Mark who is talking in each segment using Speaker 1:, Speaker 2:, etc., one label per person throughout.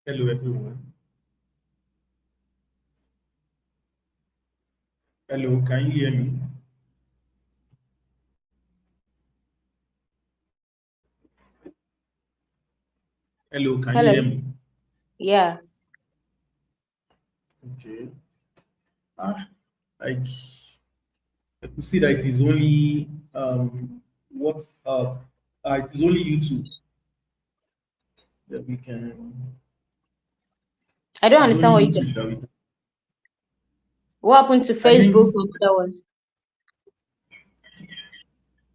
Speaker 1: Hello, everyone. Hello, can you hear me? Hello, can you
Speaker 2: Hello.
Speaker 1: hear me?
Speaker 2: Yeah.
Speaker 1: Okay. Ah, like I could see that it is only what's up. It is only YouTube that we can.
Speaker 2: I
Speaker 1: It
Speaker 2: don't
Speaker 1: is only
Speaker 2: understand what you said.
Speaker 1: YouTube that we can.
Speaker 2: What happened to
Speaker 1: I meant
Speaker 2: Facebook and other ones?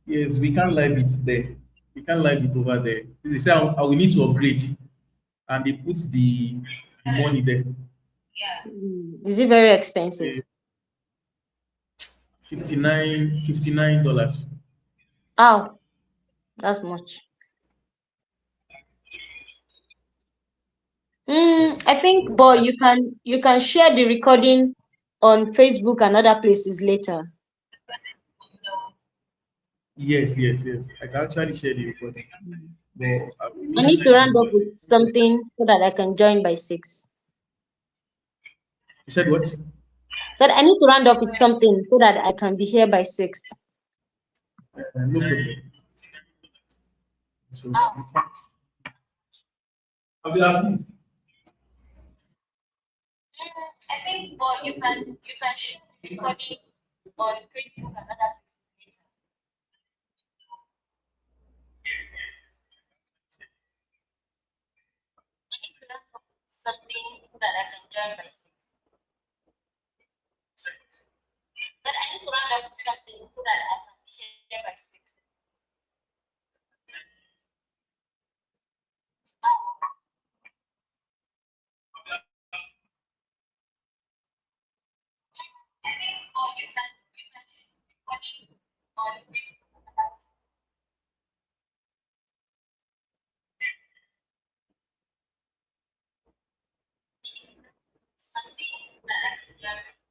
Speaker 1: yes, we can live it there. We can live it over there. They say I will need to upgrade, and they put the money there.
Speaker 2: Is it very expensive?
Speaker 1: Eh, $59.
Speaker 2: Oh, that's much.
Speaker 1: So,
Speaker 2: I think,
Speaker 1: so
Speaker 2: but you can share the recording on Facebook and other places later.
Speaker 1: yes, yes, yes. I can actually share the recording, but I will
Speaker 2: I
Speaker 1: need
Speaker 2: need to round up
Speaker 1: to.
Speaker 2: with something so that I can join by 6.
Speaker 1: You said what?
Speaker 2: Said I need to round up with something so that I can be here by 6.
Speaker 1: No problem. So, Abdulaziz.
Speaker 2: I think, but you can share the recording on Facebook and other places later. I need to round up with something so that I can join by 6. But I need to round up with something so that I can be here by 6. Or you can share the recording on Facebook and other something that I can join by 6.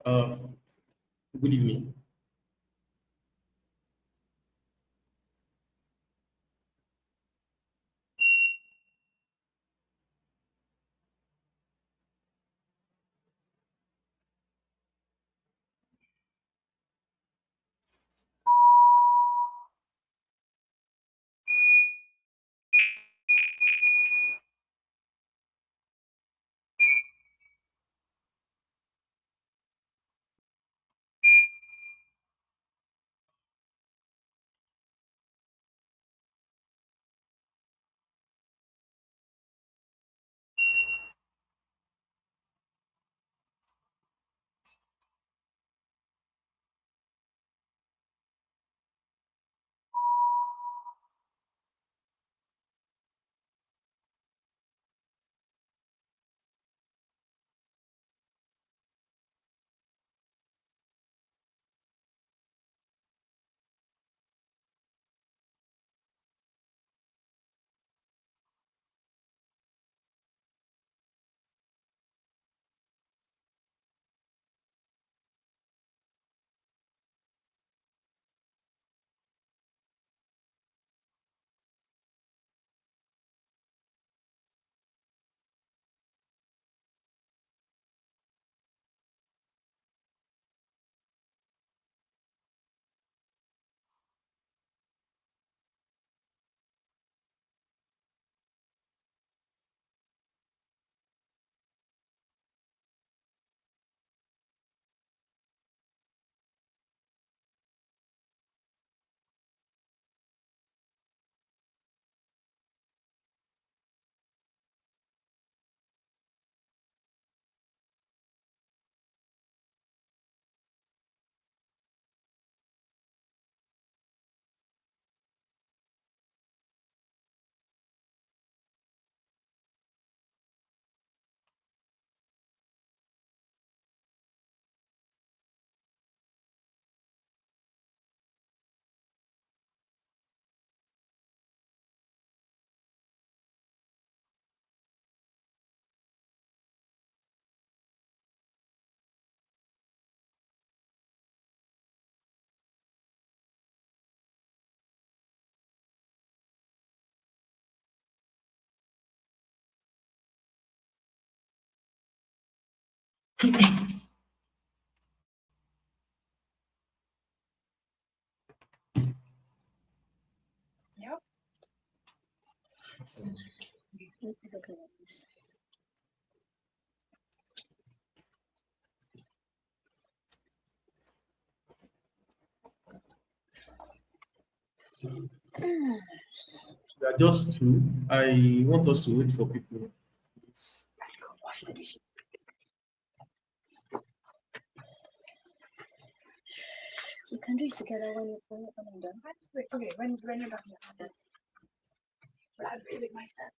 Speaker 1: Uh, Good evening.
Speaker 3: Yep.
Speaker 1: So,
Speaker 3: It's okay like this.
Speaker 1: we are just two. I want us to wait for people.
Speaker 3: Wash the dishes. We can do it together when I'm done. Wait, okay, when you're done, yeah. But I'll do it myself.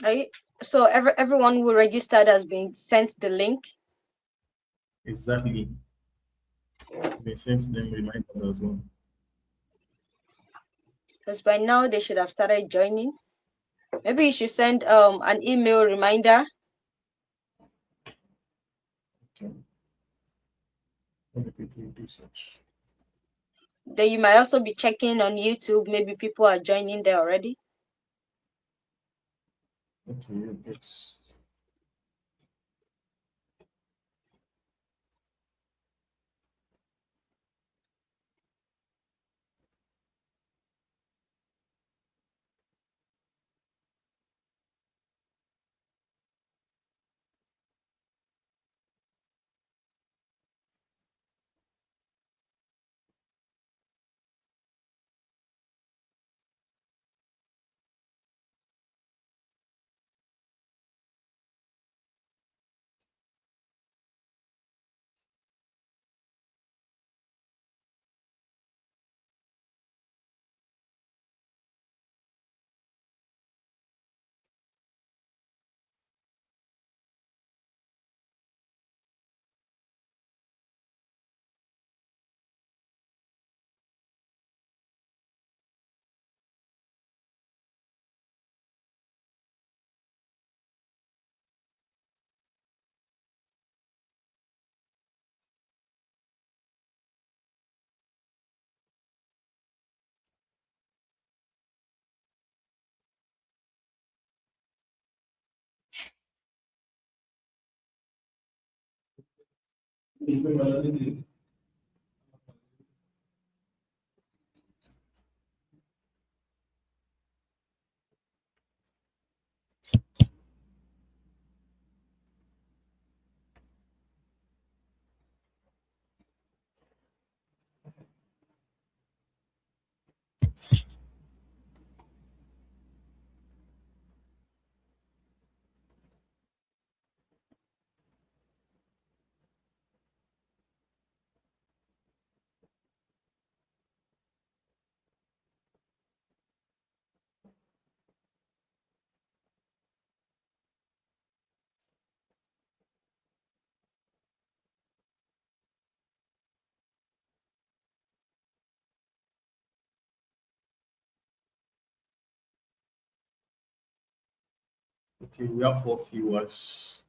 Speaker 3: Are you, so everyone who registered has been sent the link.
Speaker 1: Exactly. We sent them reminders as well.
Speaker 3: Because by now they should have started joining. Maybe you should send an email reminder.
Speaker 1: Okay. Let me quickly do such.
Speaker 3: Then you might also be checking on YouTube. Maybe people are joining there already.
Speaker 1: Okay, it's Okay, we have four viewers.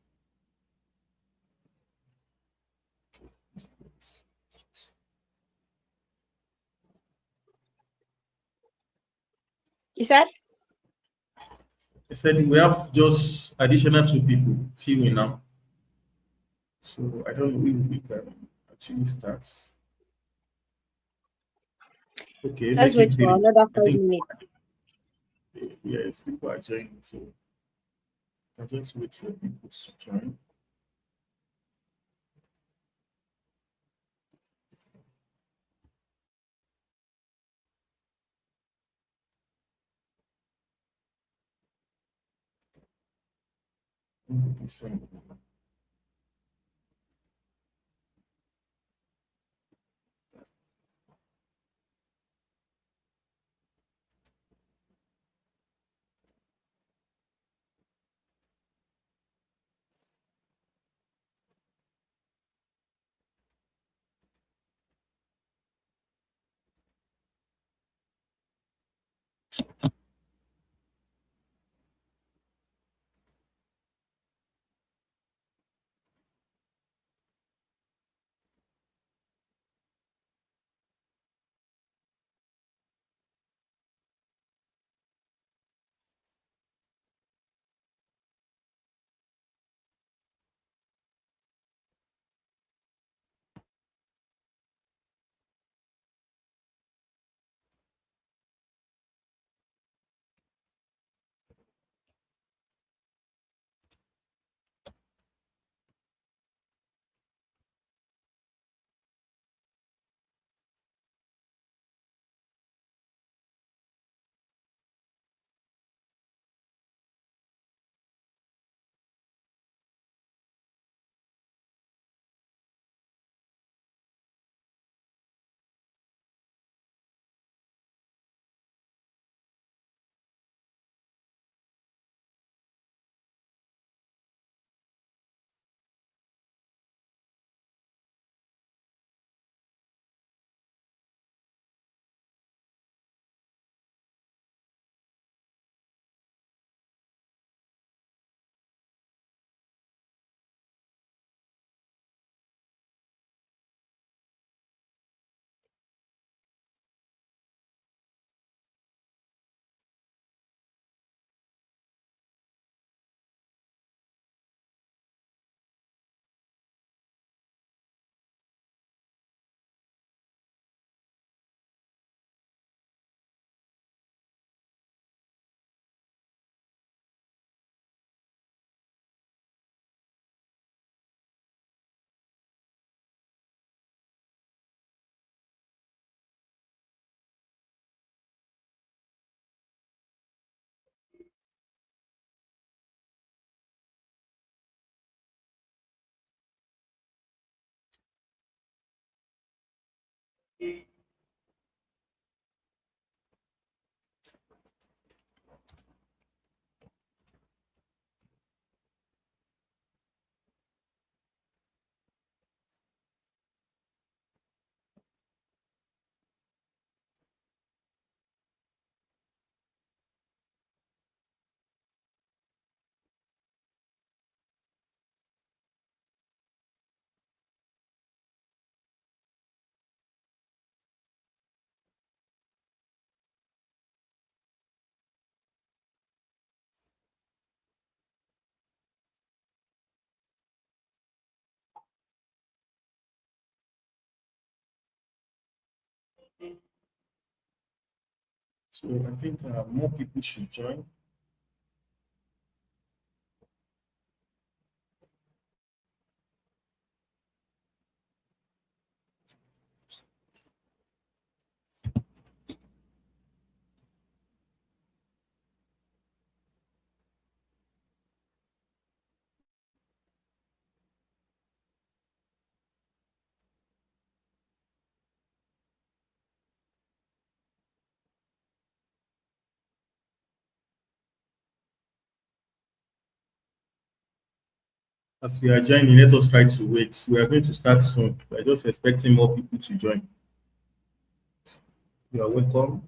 Speaker 4: You said?
Speaker 1: I said we have just additional two people viewing now. So I don't know if we can actually start. Okay,
Speaker 4: Let's
Speaker 1: make
Speaker 4: wait
Speaker 1: it
Speaker 4: for
Speaker 1: three.
Speaker 4: another
Speaker 1: I
Speaker 4: five
Speaker 1: think
Speaker 4: minutes.
Speaker 1: yes, people are joining, so I just wait for people to join. So I think more people should join. As we are joining, let us try to wait. We are going to start soon. We are just expecting more people to join. You are welcome.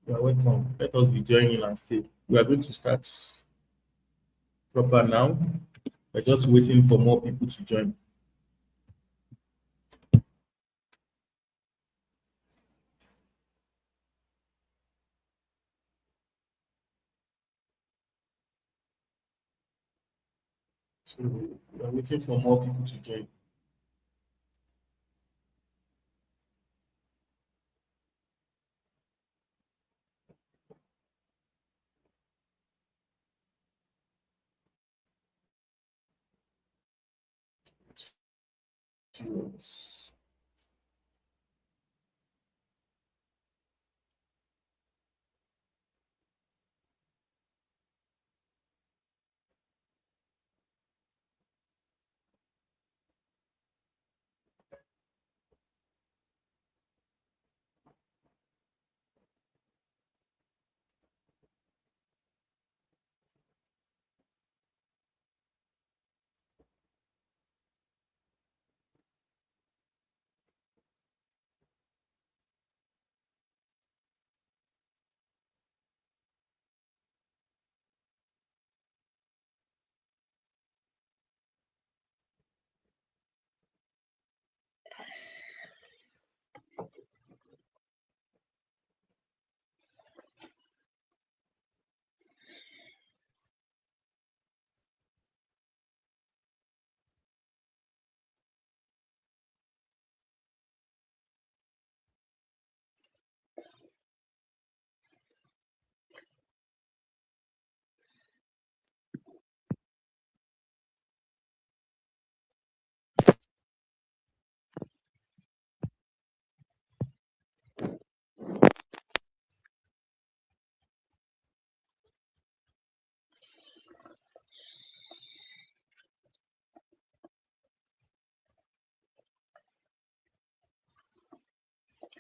Speaker 1: You are welcome. Let us be joining and stay. We are going to start proper now. We're just waiting for more people to join. So we are waiting for more people to join. Yes.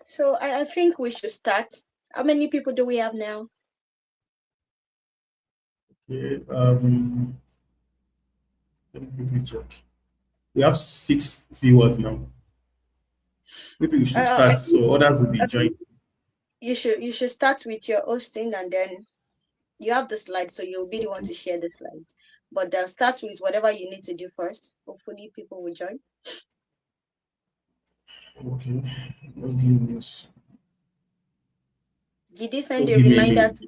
Speaker 3: So I think we should start. How many people do we have now?
Speaker 1: Okay. Let me quickly check. We have 6 viewers now. Maybe we should
Speaker 3: I
Speaker 1: start
Speaker 3: think
Speaker 1: so others will be
Speaker 3: I think
Speaker 1: joining.
Speaker 3: you should start with your hosting, and then you have the slides, so you'll be the one
Speaker 1: Okay.
Speaker 3: to share the slides. But start with whatever you need to do first. Hopefully, people will join.
Speaker 1: Okay. Just give me this.
Speaker 3: Did you send
Speaker 1: Just
Speaker 3: a
Speaker 1: give me a
Speaker 3: reminder
Speaker 1: minute.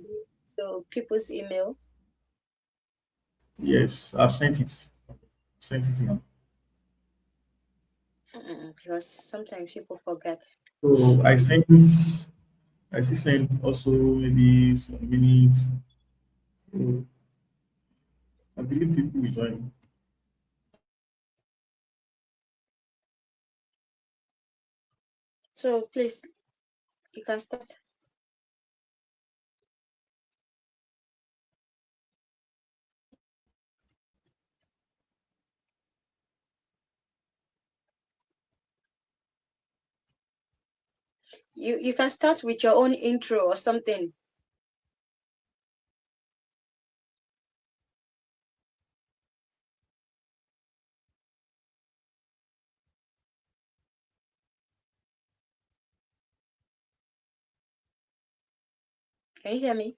Speaker 3: to people's email?
Speaker 1: Yes, I've sent it. Sent it now.
Speaker 3: Because sometimes people forget.
Speaker 1: So I see sent also maybe some minutes. So I believe people will join.
Speaker 3: So please, you can start. You can start with your own intro or something. Can you hear me?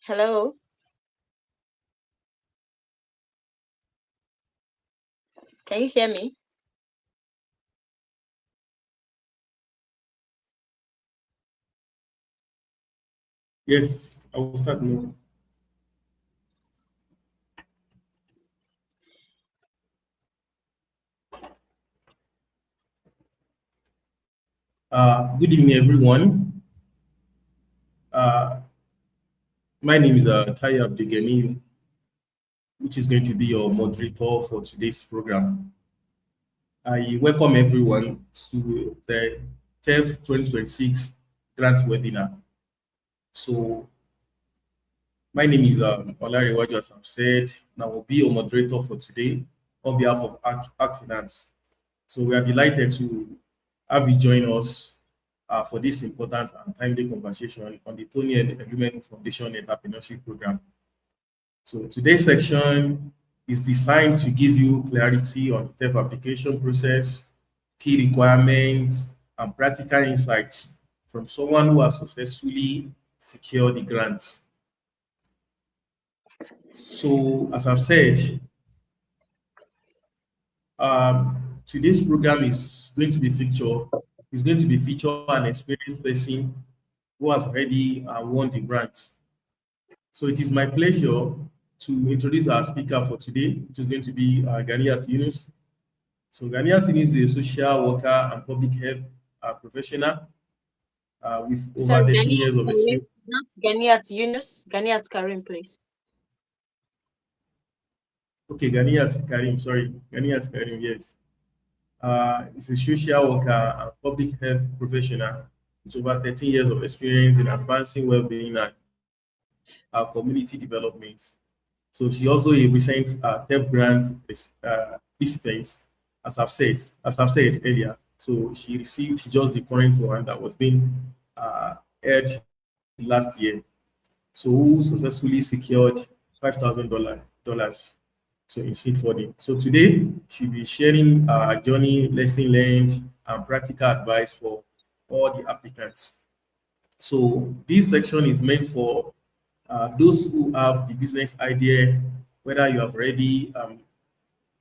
Speaker 3: Hello? Can you hear me?
Speaker 1: Yes, I will start now. Good evening, everyone. Uh, my name is Tayo Abdegani, which is going to be your moderator for today's program. I welcome everyone to the TEF 2026 grant webinar. So, my name is Olarewaju, as I've said, and I will be your moderator for today on behalf of ARC Finance. So, we are delighted to have you join us for this important and timely conversation on the Tony Elumelu Foundation Entrepreneurship Program. So today's section is designed to give you clarity on the TEF application process, key requirements, and practical insights from someone who has successfully secured the grants. So as I've said, today's program is going to be feature an experienced person who has already won the grant. So it is my pleasure to introduce our speaker for today, which is going to be Ganiat Yunus. So Ganiat Yunus is a social worker and public health professional with over
Speaker 3: Sorry,
Speaker 1: 13
Speaker 3: Ganiat
Speaker 1: years of
Speaker 3: Karim,
Speaker 1: experience.
Speaker 3: not Ganiat Yunus. Ganiat Karim, please.
Speaker 1: Okay, Ganiat Karim, sorry. Ganiat Karim, yes. He's a social worker and public health professional with over 13 years of experience in advancing well-being and community development. So she also a recent TEF grant recipient, as I've said earlier. So she received just the current one that was being aired last year. So who successfully secured $5,000 so in seed funding. So today she'll be sharing journey, lesson learned, and practical advice for all the applicants. So this section is meant for those who have the business idea, whether you have already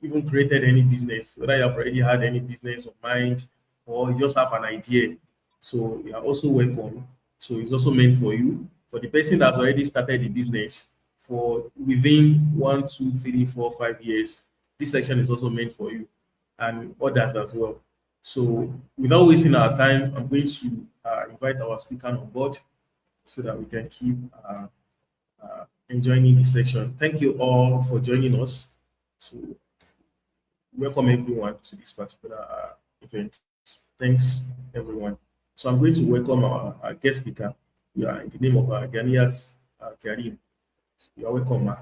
Speaker 1: even created any business, whether you have already had any business of mind or you just have an idea. So you are also welcome. So it's also meant for you. For the person that's already started the business for within 1, 2, 3, 4, 5 years, this section is also meant for you and others as well. So without wasting our time, I'm going to invite our speaker on board so that we can keep enjoying this section. Thank you all for joining us. So welcome everyone to this particular event. Thanks everyone. So I'm going to welcome our guest speaker. We are in the name of Ganiat Karim. You are welcome, ma.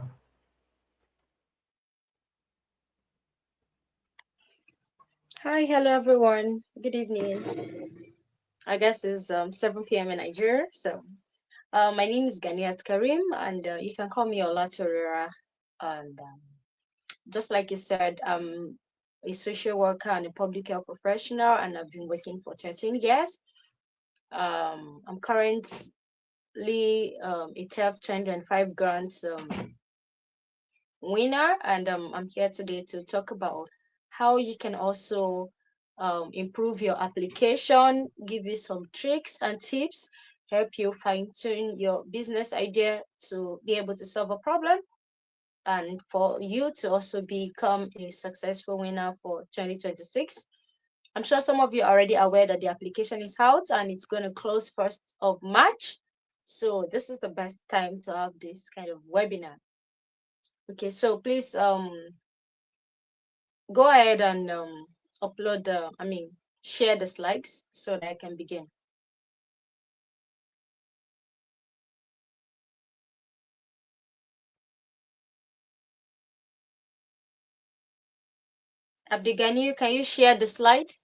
Speaker 3: Hi, hello everyone. Good evening. I guess it's 7 p.m. in Nigeria. So my name is Ganiat Karim, and you can call me Ola Torera. And just like you said, I'm a social worker and a public health professional, and I've been working for 13 years. I'm currently a TEF 2025 grants winner, and I'm here today to talk about how you can also improve your application, give you some tricks and tips, help you fine tune your business idea to be able to solve a problem, and for you to also become a successful winner for 2026. I'm sure some of you are already aware that the application is out and it's going to close 1st of March. So this is the best time to have this kind of webinar. Okay, so please go ahead and upload share the slides so that I can begin. Abdigani, can you share the slide?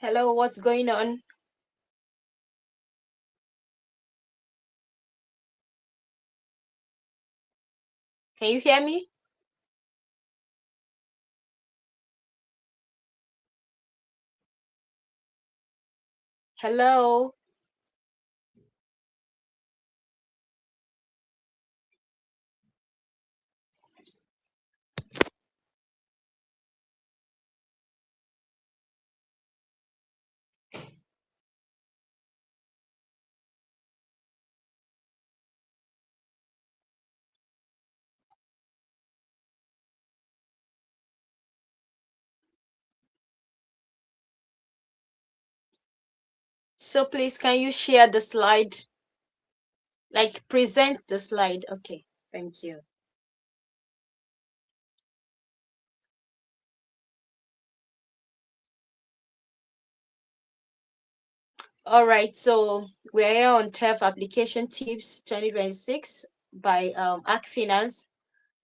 Speaker 3: Hello, what's going on? Can you hear me? Hello. So please, can you share the slide? Like present the slide. Okay, thank you. All right, so we're here on TEF Application Tips 2026 by ARC Finance.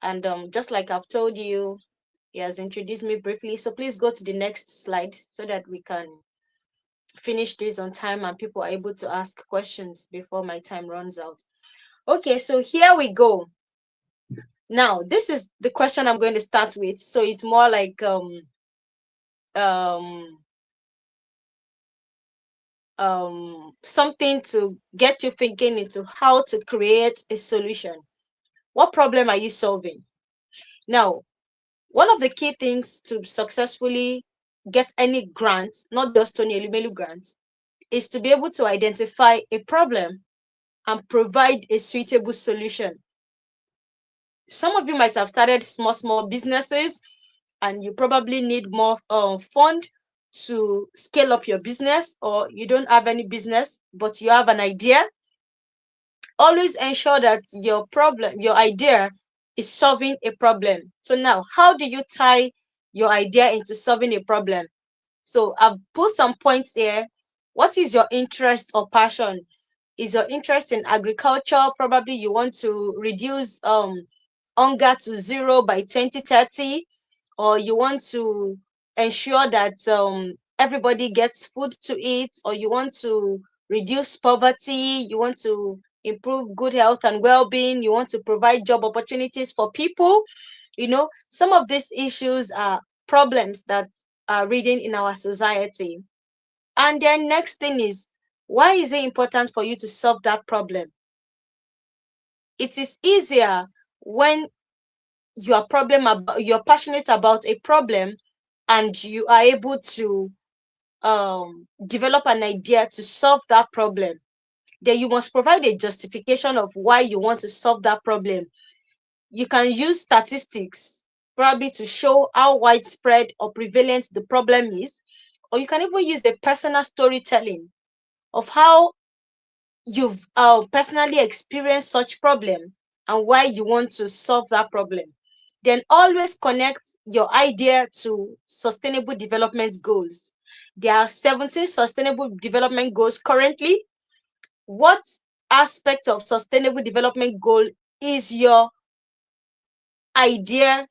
Speaker 3: And just like I've told you, he has introduced me briefly. So please go to the next slide so that we can finish this on time and people are able to ask questions before my time runs out. Okay, so here we go. Now, this is the question I'm going to start with. So it's more like something to get you thinking into how to create a solution. What problem are you solving? Now, one of the key things to successfully get any grant, not just Tony Elumelu Grant, is to be able to identify a problem and provide a suitable solution. Some of you might have started small businesses and you probably need more fund to scale up your business, or you don't have any business but you have an idea. Always ensure that your idea is solving a problem. So now, how do you tie your idea into solving a problem? So I've put some points here. What is your interest or passion? Is your interest in agriculture? Probably you want to reduce hunger to zero by 2030, or you want to ensure that everybody gets food to eat, or you want to reduce poverty, you want to improve good health and well-being, you want to provide job opportunities for people. Some of these issues are problems that are reading in our society. And then next thing is, why is it important for you to solve that problem? It is easier when you're passionate about a problem and you are able to develop an idea to solve that problem. Then you must provide a justification of why you want to solve that problem. You can use statistics probably to show how widespread or prevalent the problem is, or you can even use the personal storytelling of how you've personally experienced such problem and why you want to solve that problem. Then always connect your idea to sustainable development goals. There are 17 sustainable development goals currently. What aspect of sustainable development goal is your idea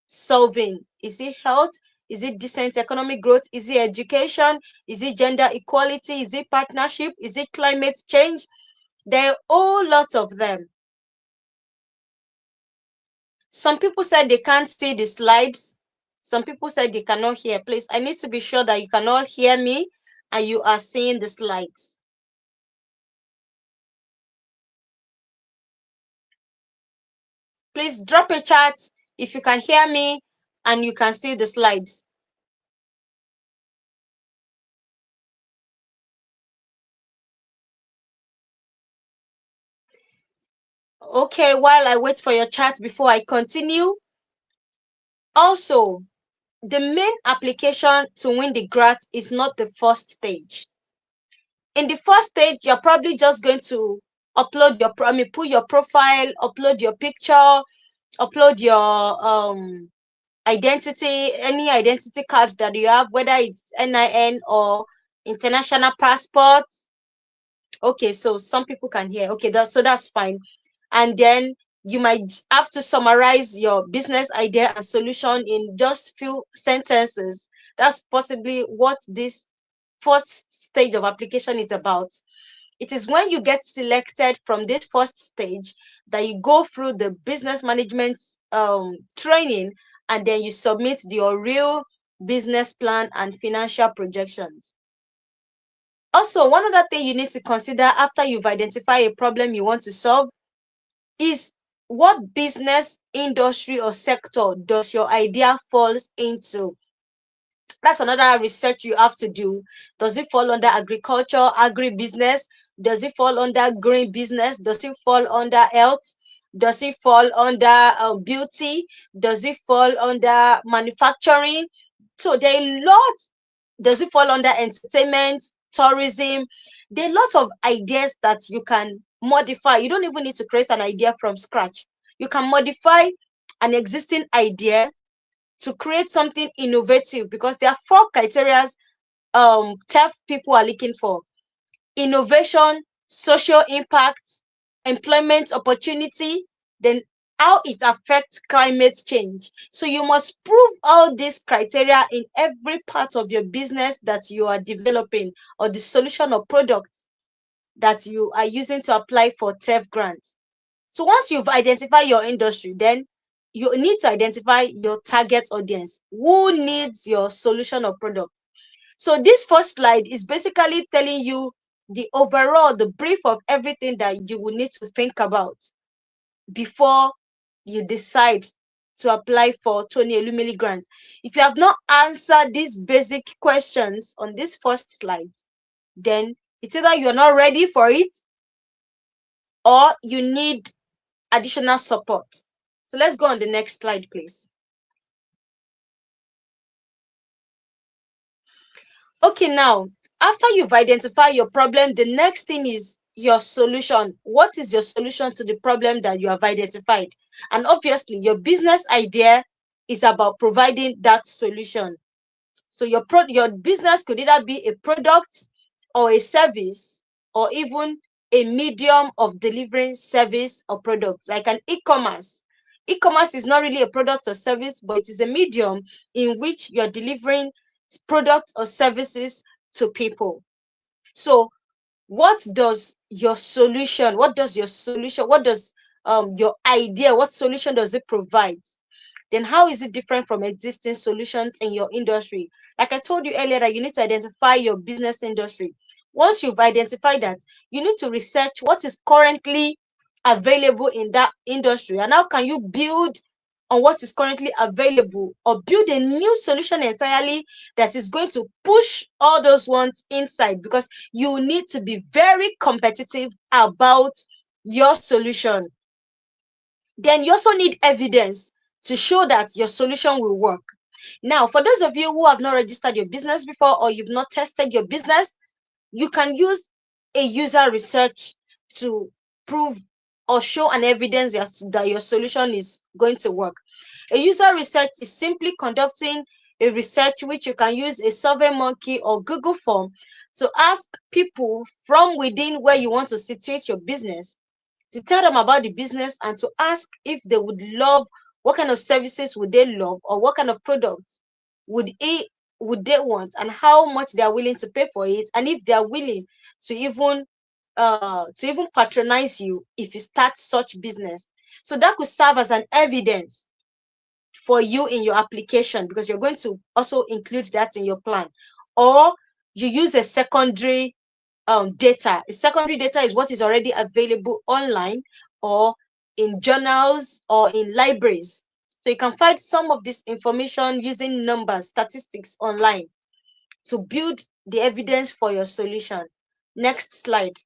Speaker 3: solving? Is it health? Is it decent economic growth? Is it education? Is it gender equality? Is it partnership? Is it climate change? There are a whole lot of them. Some people said they can't see the slides. Some people said they cannot hear. Please, I need to be sure that you can all hear me and you are seeing the slides. Please drop a chat if you can hear me and you can see the slides. Okay, while I wait for your chat before I continue. Also, the main application to win the grant is not the first stage. In the first stage, you're probably just going to upload put your profile, upload your picture, upload your identity, any identity card that you have, whether it's NIN or international passports. Okay, so some people can hear. Okay, that's fine. And then you might have to summarize your business idea and solution in just few sentences. That's possibly what this first stage of application is about. It is when you get selected from this first stage that you go through the business management training, and then you submit your real business plan and financial projections. Also, one other thing you need to consider after you've identified a problem you want to solve is what business, industry, or sector does your idea falls into. That's another research you have to do. Does it fall under agriculture, agribusiness? Does it fall under green business? Does it fall under health? Does it fall under beauty? Does it fall under manufacturing? So there are a lot. Does it fall under entertainment, tourism? There are lots of ideas that you can modify. You don't even need to create an idea from scratch. You can modify an existing idea to create something innovative, because there are 4 criteria TEF people are looking for: innovation, social impact, employment opportunity, then how it affects climate change. So you must prove all these criteria in every part of your business that you are developing, or the solution or product that you are using to apply for TEF grants. So once you've identified your industry, then you need to identify your target audience. Who needs your solution or product? So this first slide is basically telling you the overall, the brief of everything that you will need to think about before you decide to apply for Tony Elumelu Grant. If you have not answered these basic questions on this first slide, then it's either you're not ready for it or you need additional support. So let's go on the next slide, please. Okay, now, after you've identified your problem, the next thing is your solution. What is your solution to the problem that you have identified? And obviously, your business idea is about providing that solution. So your business could either be a product or a service, or even a medium of delivering service or product, like an e-commerce. E-commerce is not really a product or service, but it is a medium in which you're delivering products or services to people. So what does your solution, what does your idea, what solution does it provide? Then how is it different from existing solutions in your industry? Like I told you earlier, that you need to identify your business industry. Once you've identified that, you need to research what is currently available in that industry, and how can you build on what is currently available, or build a new solution entirely that is going to push all those ones inside, because you need to be very competitive about your solution. Then you also need evidence to show that your solution will work. Now, for those of you who have not registered your business before, or you've not tested your business, you can use a user research to prove or show an evidence that your solution is going to work. A user research is simply conducting a research which you can use a SurveyMonkey or Google form to ask people from within where you want to situate your business, to tell them about the business, and to ask if they would love, what kind of services would they love, or what kind of products would they want, and how much they are willing to pay for it, and if they are willing to even patronize you if you start such business. So that could serve as an evidence for you in your application, because you're going to also include that in your plan. Or you use a secondary data. Secondary data is what is already available online, or in journals, or in libraries. So you can find some of this information using numbers, statistics online to build the evidence for your solution. Next slide.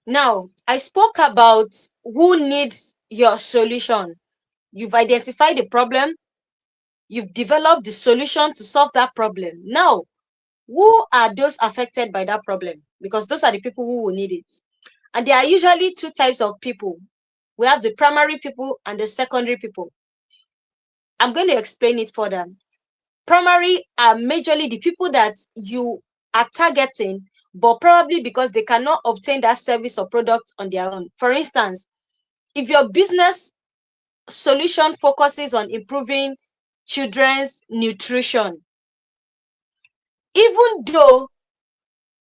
Speaker 3: Now, I spoke about who needs your solution. You've identified the problem. You've developed the solution to solve that problem. Now, who are those affected by that problem? Because those are the people who will need it. And there are usually 2 types of people. We have the primary people and the secondary people. I'm going to explain it further. Primary are majorly the people that you are targeting, but probably because they cannot obtain that service or product on their own. For instance, if your business solution focuses on improving children's nutrition. Even though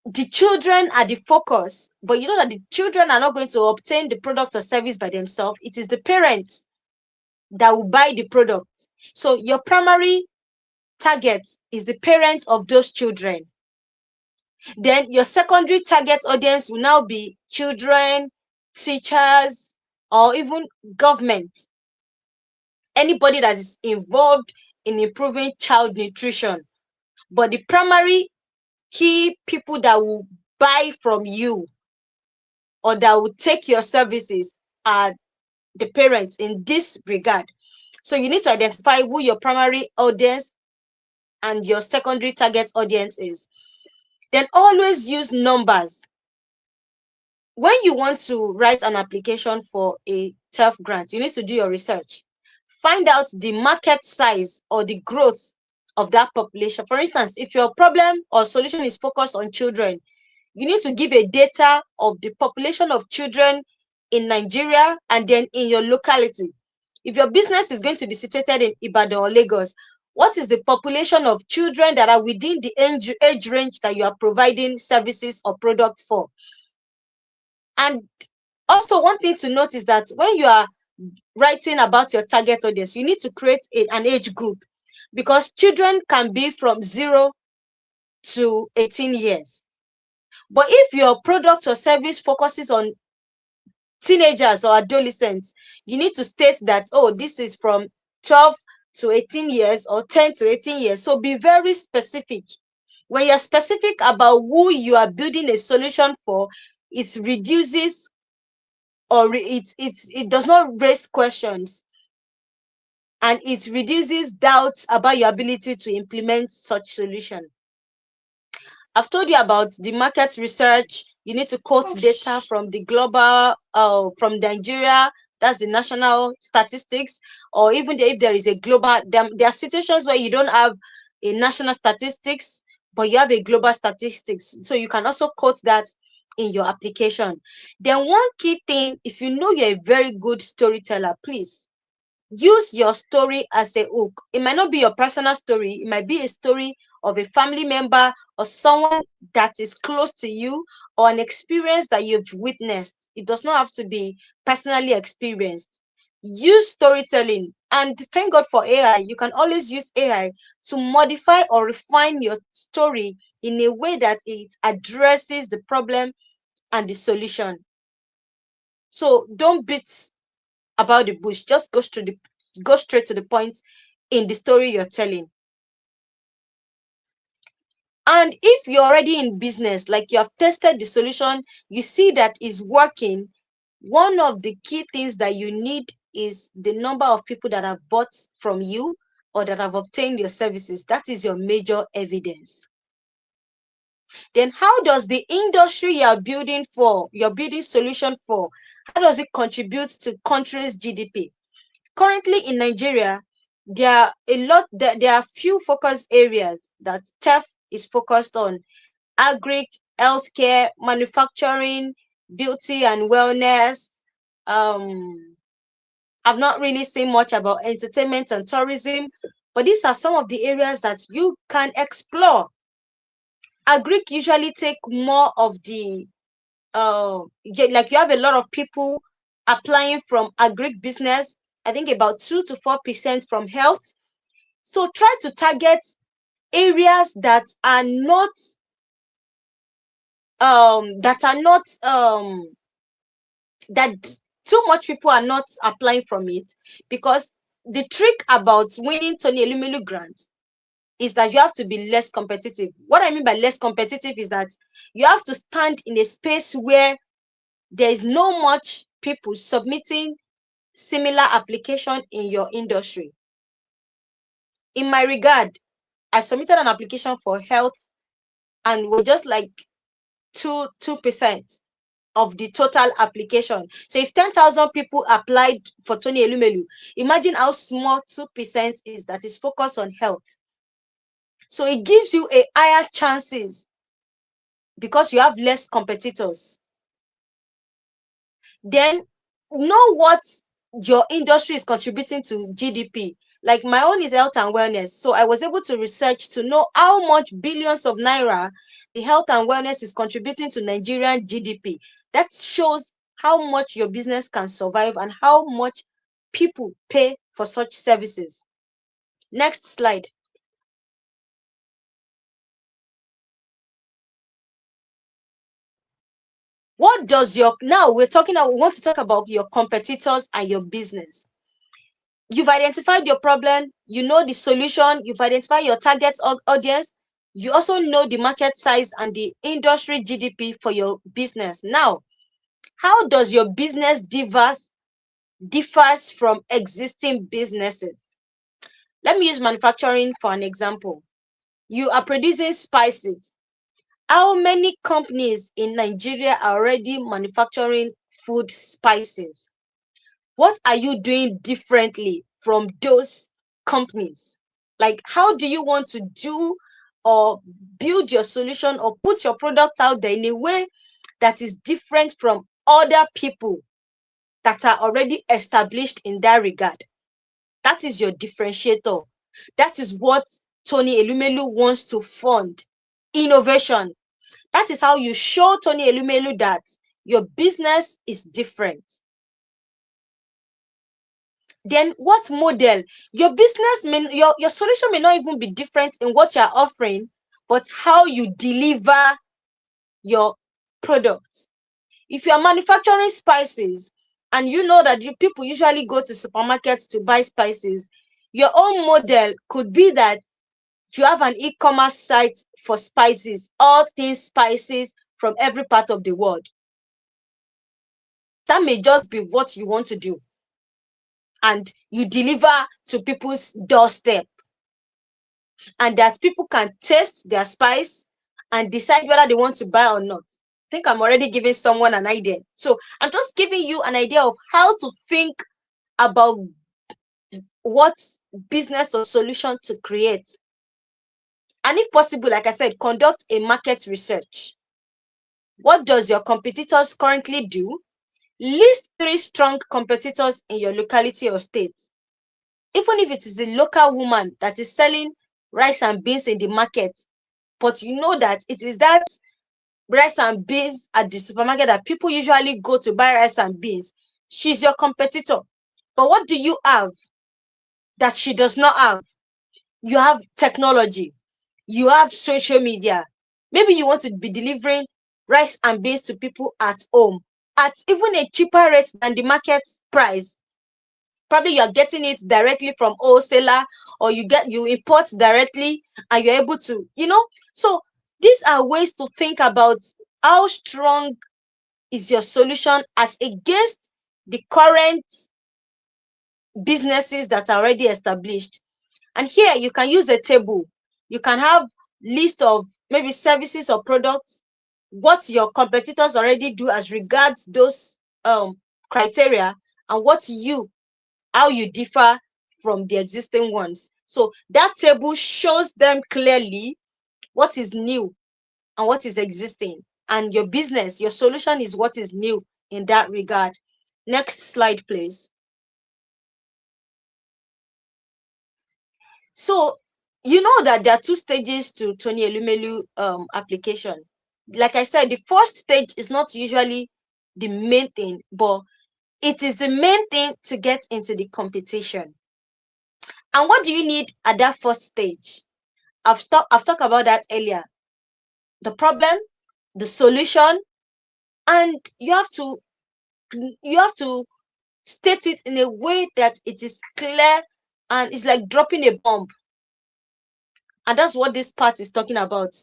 Speaker 3: the children are the focus, but you know that the children are not going to obtain the product or service by themselves. It is the parents that will buy the product. So your primary target is the parents of those children. Then your secondary target audience will now be children, teachers, or even government. Anybody that is involved in improving child nutrition. But the primary key people that will buy from you or that will take your services are the parents in this regard. So you need to identify who your primary audience and your secondary target audience is. Then always use numbers. When you want to write an application for a TEF grant, you need to do your research. Find out the market size or the growth of that population. For instance, if your problem or solution is focused on children, you need to give a data of the population of children in Nigeria and then in your locality. If your business is going to be situated in Ibadan or Lagos, what is the population of children that are within the age range that you are providing services or products for? And also, one thing to note is that when you are writing about your target audience, you need to create an age group, because children can be from 0 to 18 years. But if your product or service focuses on teenagers or adolescents, you need to state that, oh, this is from 12 to 18 years or 10 to 18 years. So be very specific. When you're specific about who you are building a solution for, it reduces or it does not raise questions, and it reduces doubts about your ability to implement such solution. I've told you about the market research. You need to quote data from the global, from Nigeria, that's the national statistics, or even if there is a global, there are situations where you don't have a national statistics, but you have a global statistics. So you can also quote that in your application. Then one key thing, if you know you're a very good storyteller, please use your story as a hook. It might not be your personal story, it might be a story of a family member or someone that is close to you, or an experience that you've witnessed. It does not have to be personally experienced. Use storytelling, and thank God for AI. You can always use AI to modify or refine your story in a way that it addresses the problem and the solution. So don't beat about the bush, just go straight to the point in the story you're telling. And if you're already in business, like you have tested the solution, you see that is working, one of the key things that you need is the number of people that have bought from you or that have obtained your services. That is your major evidence. Then how does the industry you're building solution for, how does it contribute to country's GDP? Currently in Nigeria, there are few focus areas that TEF is focused on: agri, healthcare, manufacturing, beauty and wellness. I've not really seen much about entertainment and tourism, but these are some of the areas that you can explore. Agri usually take more of the like you have a lot of people applying from agri business. I think about 2 to 4% from health. So try to target areas that are not that too much people are not applying from it, because the trick about winning Tony Elumelu Grant is that you have to be less competitive. What I mean by less competitive is that you have to stand in a space where there is no much people submitting similar application in your industry. In my regard, I submitted an application for health and we're just like 2% of the total application. So if 10,000 people applied for Tony Elumelu, imagine how small 2% is that is focused on health. So it gives you a higher chances because you have less competitors. Then know what your industry is contributing to GDP. Like my own is health and wellness. So I was able to research to know how much billions of naira the health and wellness is contributing to Nigerian GDP. That shows how much your business can survive and how much people pay for such services. Next slide. What does your, now we want to talk about your competitors and your business. You've identified your problem, you know the solution, you've identified your target audience, you also know the market size and the industry GDP for your business. Now, how does your business differs from existing businesses? Let me use manufacturing for an example. You are producing spices. How many companies in Nigeria are already manufacturing food spices? What are you doing differently from those companies? Like, how do you want to do or build your solution or put your product out there in a way that is different from other people that are already established in that regard? That is your differentiator. That is what Tony Elumelu wants to fund. Innovation. That is how you show Tony Elumelu that your business is different. Then what model? Your business your solution may not even be different in what you're offering, but how you deliver your product. If you're manufacturing spices and you know that people usually go to supermarkets to buy spices, your own model could be that you have an e-commerce site for spices, all things spices from every part of the world. That may just be what you want to do. And you deliver to people's doorstep. And that people can taste their spice and decide whether they want to buy or not. I think I'm already giving someone an idea. So I'm just giving you an idea of how to think about what business or solution to create. And if possible, like I said, conduct a market research. What does your competitors currently do? List 3 strong competitors in your locality or state. Even if it is a local woman that is selling rice and beans in the market, but you know that it is that rice and beans at the supermarket that people usually go to buy rice and beans, she's your competitor. But what do you have that she does not have? You have technology, you have social media. Maybe you want to be delivering rice and beans to people at home at even a cheaper rate than the market price. Probably you're getting it directly from wholesaler, or you import directly and you're able to, so these are ways to think about how strong is your solution as against the current businesses that are already established. And here you can use a table. You can have list of maybe services or products, what your competitors already do as regards those criteria, and how you differ from the existing ones. So that table shows them clearly what is new and what is existing. And your business, your solution is what is new in that regard. Next slide, please. So you know that there are 2 stages to Tony Elumelu application. Like I said, the first stage is not usually the main thing, but it is the main thing to get into the competition. And what do you need at that first stage? I've talked about that earlier. The problem, the solution, and you have to state it in a way that it is clear and it's like dropping a bomb. And that's what this part is talking about.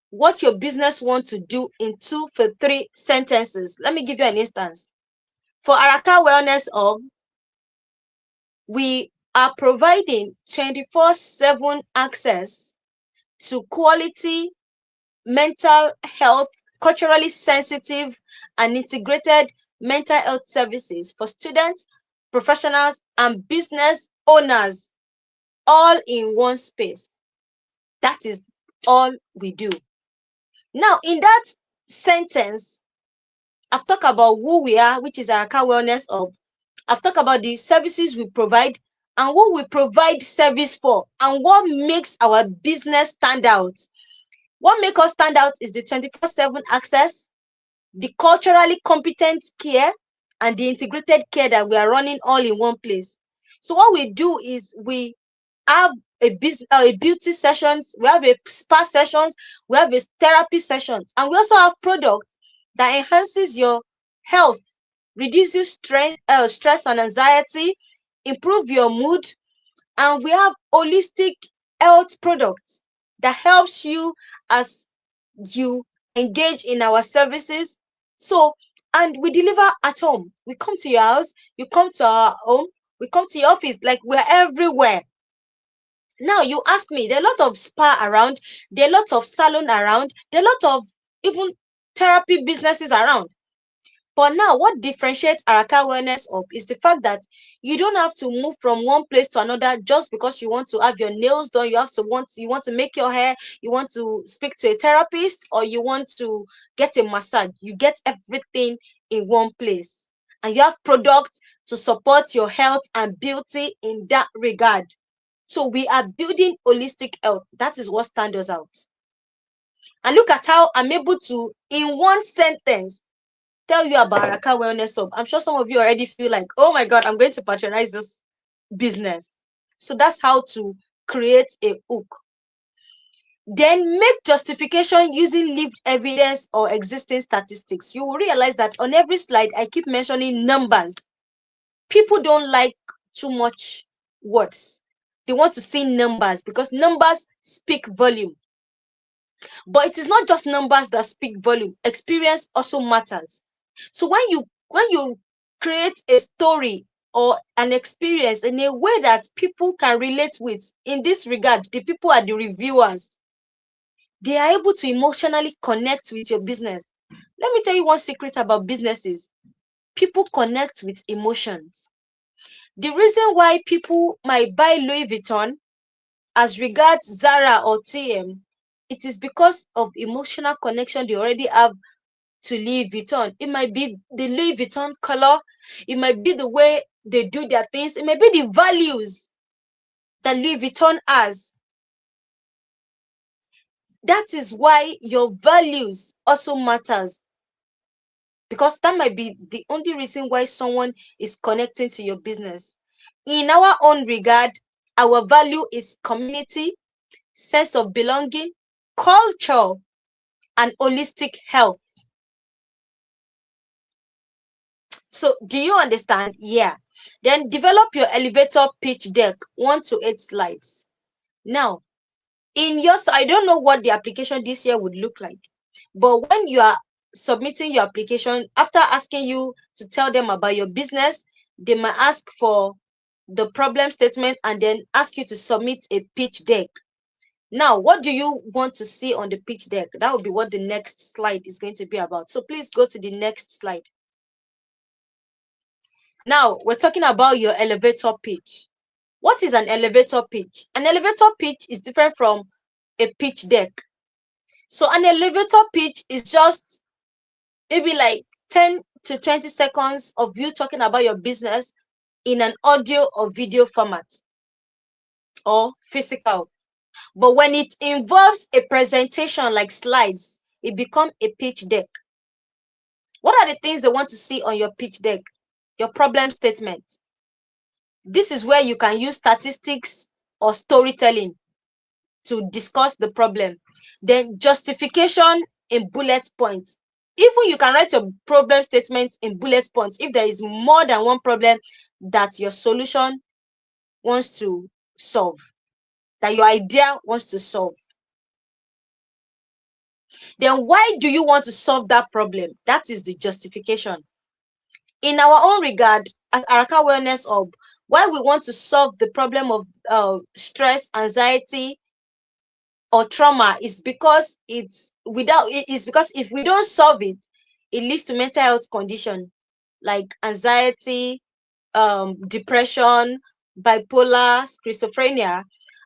Speaker 3: What your business wants to do in 2 for 3 sentences. Let me give you an instance. For Araka Wellness Hub, we are providing 24/7 access to quality mental health, culturally sensitive and integrated mental health services for students, professionals, and business owners, all in one space. That is all we do. Now, in that sentence, I've talked about who we are, which is Araka Wellness Hub. I've talked about the services we provide and what we provide service for and what makes our business stand out. What makes us stand out is the 24/7 access, the culturally competent care, and the integrated care that we are running all in one place. So what we do is we have a beauty sessions, we have a spa sessions, we have a therapy sessions, and we also have products that enhances your health, reduces stress and anxiety, improve your mood, and we have holistic health products that helps you as you engage in our services. So, and we deliver at home. We come to your house, you come to our home, we come to your office, like we're everywhere. Now you ask me, there are a lot of spa around, there are a lot of salon around, there are a lot of even therapy businesses around. But now, what differentiates Araka Wellness Hub is the fact that you don't have to move from one place to another just because you want to have your nails done. You want to make your hair, you want to speak to a therapist, or you want to get a massage. You get everything in one place, and you have products to support your health and beauty in that regard. So we are building holistic health. That is what stands us out. And look at how I'm able to, in one sentence, tell you about Araka Wellness Hub. I'm sure some of you already feel like, oh my God, I'm going to patronize this business. So that's how to create a hook. Then make justification using lived evidence or existing statistics. You will realize that on every slide, I keep mentioning numbers. People don't like too much words. They want to see numbers because numbers speak volume. But it is not just numbers that speak volume. Experience also matters. So when you create a story or an experience in a way that people can relate with, in this regard, the people are the reviewers. They are able to emotionally connect with your business. Let me tell you one secret about businesses. People connect with emotions. The reason why people might buy Louis Vuitton as regards Zara or TM, it is because of emotional connection they already have to Louis Vuitton. It might be the Louis Vuitton color, it might be the way they do their things, it might be the values that Louis Vuitton has. That is why your values also matters, because that might be the only reason why someone is connecting to your business. In our own regard, our value is community, sense of belonging, culture, and holistic health. So do you understand? Yeah. Then develop your elevator pitch deck, 1 to 8 slides. Now, I don't know what the application this year would look like, but when you are submitting your application, after asking you to tell them about your business, they might ask for the problem statement and then ask you to submit a pitch deck. Now, what do you want to see on the pitch deck? That will be what the next slide is going to be about. So please go to the next slide. Now, we're talking about your elevator pitch. What is an elevator pitch? An elevator pitch is different from a pitch deck. So an elevator pitch is just maybe like 10 to 20 seconds of you talking about your business in an audio or video format or physical. But when it involves a presentation like slides, it becomes a pitch deck. What are the things they want to see on your pitch deck? Your problem statement. This is where you can use statistics or storytelling to discuss the problem. Then justification in bullet points. Even you can write a problem statement in bullet points if there is more than one problem that your solution wants to solve, that your idea wants to solve. Then why do you want to solve that problem? That is the justification. In our own regard, as Araka Wellness Hub, why we want to solve the problem of stress, anxiety, or trauma is because because if we don't solve it, it leads to mental health condition like anxiety, depression, bipolar, schizophrenia.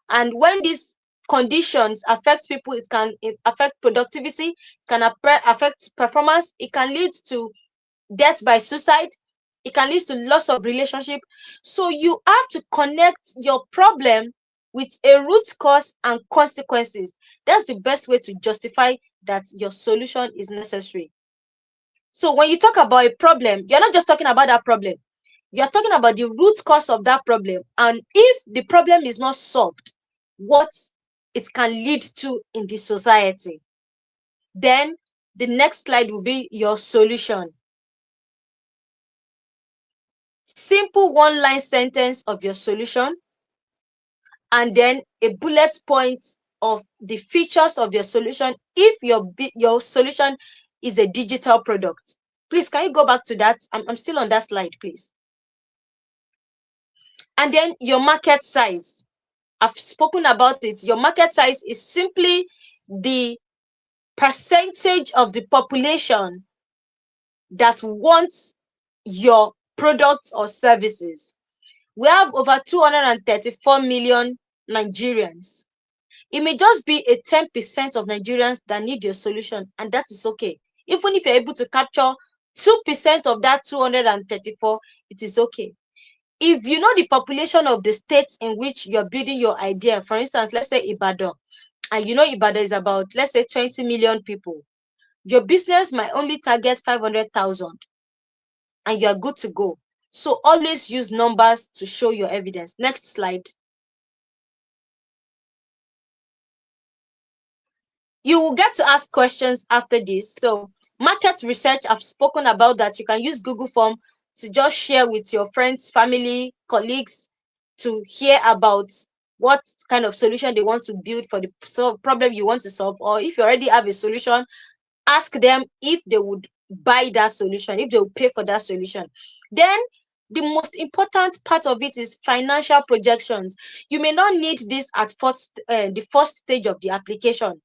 Speaker 3: And when these conditions affect people, it can affect productivity, it can affect performance, it can lead to death by suicide, It can lead to loss of relationship. So you have to connect your problem with a root cause and consequences. That's the best way to justify that your solution is necessary. So when you talk about a problem, you're not just talking about that problem. You're talking about the root cause of that problem. And if the problem is not solved, what it can lead to in the society. Then the next slide will be your solution. Simple one-line sentence of your solution, and then a bullet point of the features of your solution if your solution is a digital product. Please, can you go back to that? I'm still on that slide, please. And then your market size. I've spoken about it. Your market size is simply the percentage of the population that wants your products or services. We have over 234 million Nigerians. It may just be a 10% of Nigerians that need your solution, and that is okay. Even if you're able to capture 2% of that 234, it is okay. If you know the population of the states in which you're building your idea, for instance, let's say Ibadan, and you know Ibadan is about, let's say, 20 million people, your business might only target 500,000, and you're good to go. So always use numbers to show your evidence. Next slide. You will get to ask questions after this. So market research, I've spoken about that. You can use Google Form to just share with your friends, family, colleagues to hear about what kind of solution they want to build for the problem you want to solve. Or if you already have a solution, ask them if they would buy that solution, if they will pay for that solution. Then the most important part of it is financial projections. You may not need this at the first stage of the application.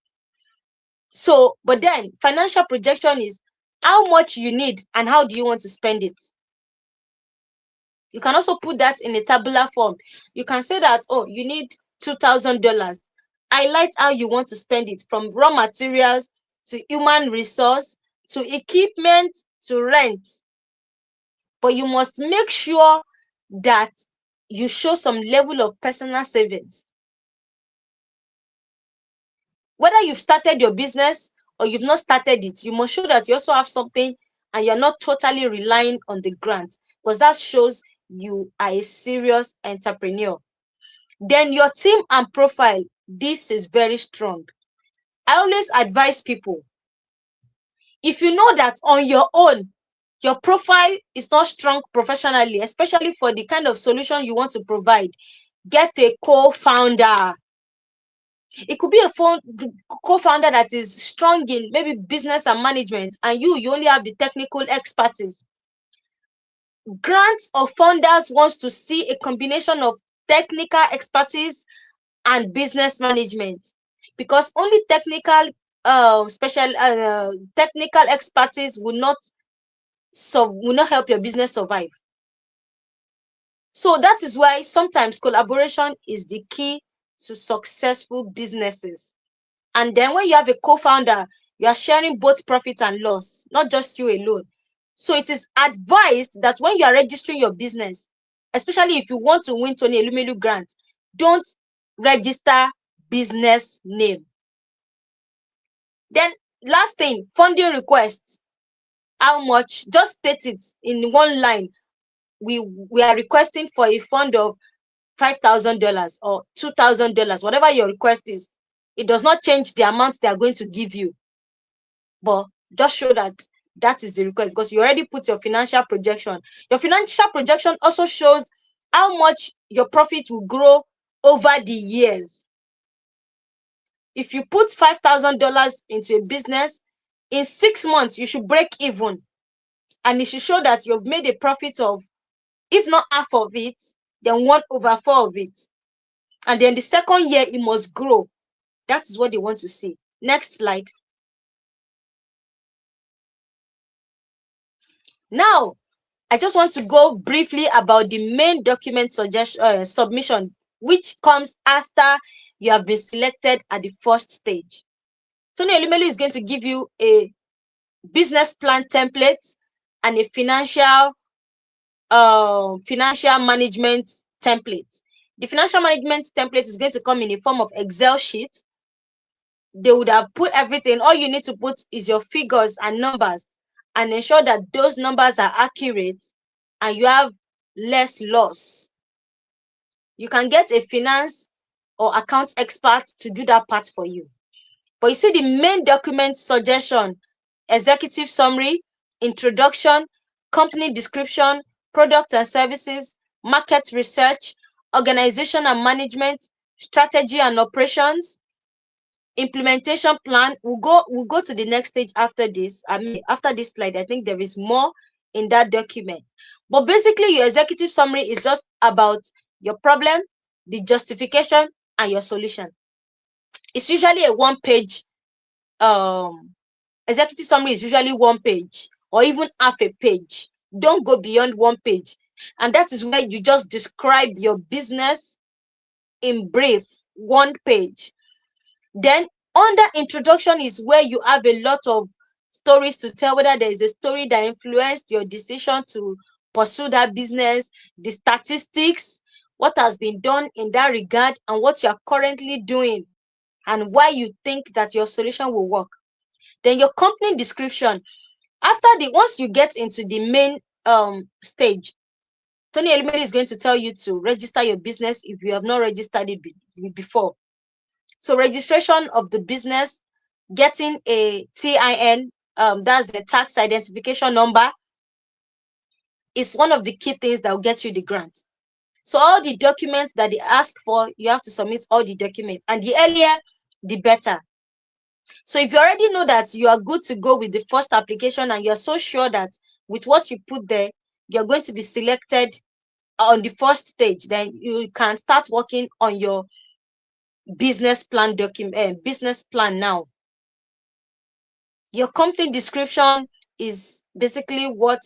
Speaker 3: So, but then financial projection is how much you need and how do you want to spend it. You can also put that in a tabular form. You can say that, oh, you need $2,000. Highlight how you want to spend it, from raw materials to human resource to equipment to rent. But you must make sure that you show some level of personal savings. Whether you've started your business or you've not started it, you must show that you also have something and you're not totally relying on the grant, because that shows you are a serious entrepreneur. Then your team and profile, this is very strong. I always advise people, if you know that on your own, your profile is not strong professionally, especially for the kind of solution you want to provide, get a co-founder. It could be a co-founder that is strong in maybe business and management, and you only have the technical expertise. Grants or funders wants to see a combination of technical expertise and business management, because only technical technical expertise will not help your business survive. So that is why sometimes collaboration is the key to successful businesses. And then when you have a co-founder, you are sharing both profit and loss, not just you alone. So it is advised that when you are registering your business, especially if you want to win Tony Elumelu Grant, don't register business name. Then last thing, funding requests. How much? Just state it in one line. We are requesting for a fund of $5,000 or $2,000, whatever your request is. It does not change the amount they are going to give you, but just show that that is the request, because you already put your financial projection. Your financial projection also shows how much your profit will grow over the years. If you put $5,000 into a business, in 6 months, you should break even. And it should show that you've made a profit of, if not half of it, then 1/4 of it. And then the second year, it must grow. That is what they want to see. Next slide. Now, I just want to go briefly about the main document submission, which comes after you have been selected at the first stage. Tony Elumelu is going to give you a business plan template and a financial financial management template. The financial management template is going to come in a form of Excel sheet. They would have put everything. All you need to put is your figures and numbers, and ensure that those numbers are accurate and you have less loss. You can get a finance or account expert to do that part for you. But you see, the main document suggestion: executive summary, introduction, company description, product and services, market research, organization and management, strategy and operations, implementation plan. We'll go to the next stage after this. I mean, after this slide, I think there is more in that document. But basically, your executive summary is just about your problem, the justification, and your solution. It's usually a one-page executive summary is usually one page or even half a page. Don't go beyond one page. And that is where you just describe your business in brief, one page. Then under introduction is where you have a lot of stories to tell, whether there is a story that influenced your decision to pursue that business, the statistics, what has been done in that regard, and what you are currently doing, and why you think that your solution will work. Then your company description. Once you get into the main stage, Tony Elumelu is going to tell you to register your business if you have not registered it before. So registration of the business, getting a TIN, that's the tax identification number, is one of the key things that will get you the grant. So all the documents that they ask for, you have to submit all the documents, and the earlier, the better. So if you already know that you are good to go with the first application and you're so sure that with what you put there, you're going to be selected on the first stage, then you can start working on your business plan now. Your company description is basically what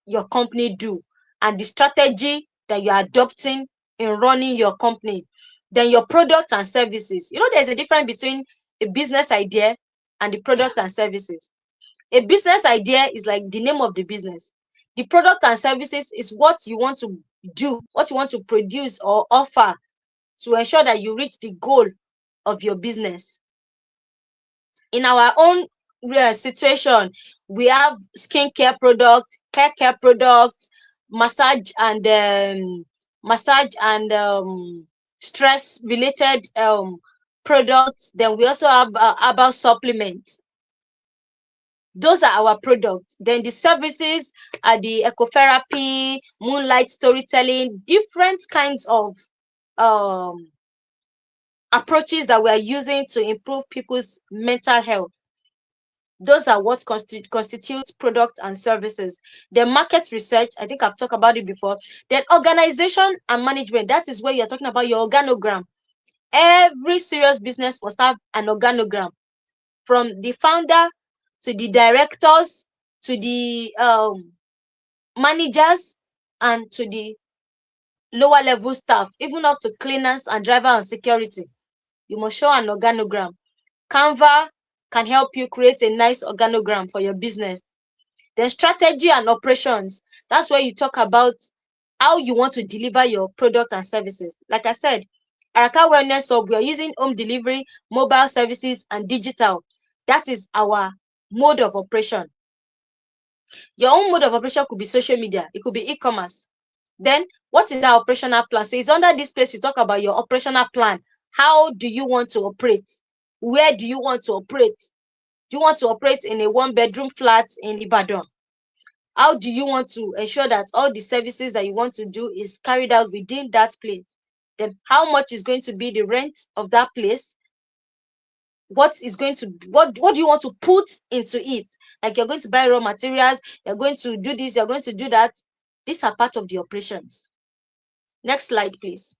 Speaker 3: your company do and the strategy that you're adopting in running your company. Then your product and services. You know, there's a difference between a business idea and the product and services. A business idea is like the name of the business. The product and services is what you want to do, what you want to produce or offer to ensure that you reach the goal of your business. In our own situation, we have skincare products, hair care products, massage and stress related products. Then we also have herbal supplements. Those are our products. Then the services are the ecotherapy, moonlight storytelling, different kinds of approaches that we are using to improve people's mental health. Those are what constitutes products and services. Then market research, I think I've talked about it before. Then organization and management, that is where you're talking about your organogram. Every serious business must have an organogram, from the founder to the directors to the managers and to the lower level staff, even up to cleaners and driver and security. You must show an organogram. Canva can help you create a nice organogram for your business. Then strategy and operations. That's where you talk about how you want to deliver your product and services. Like I said, Araka Wellness Hub, we are using home delivery, mobile services, and digital. That is our mode of operation. Your own mode of operation could be social media. It could be e-commerce. Then what is our operational plan? So it's under this place you talk about your operational plan. How do you want to operate? Where do you want to operate? Do you want to operate in a one-bedroom flat in Ibadan? How do you want to ensure that all the services that you want to do is carried out within that place? Then how much is going to be the rent of that place? What do you want to put into it? Like, you're going to buy raw materials, you're going to do this, you're going to do that. These are part of the operations. Next slide, please.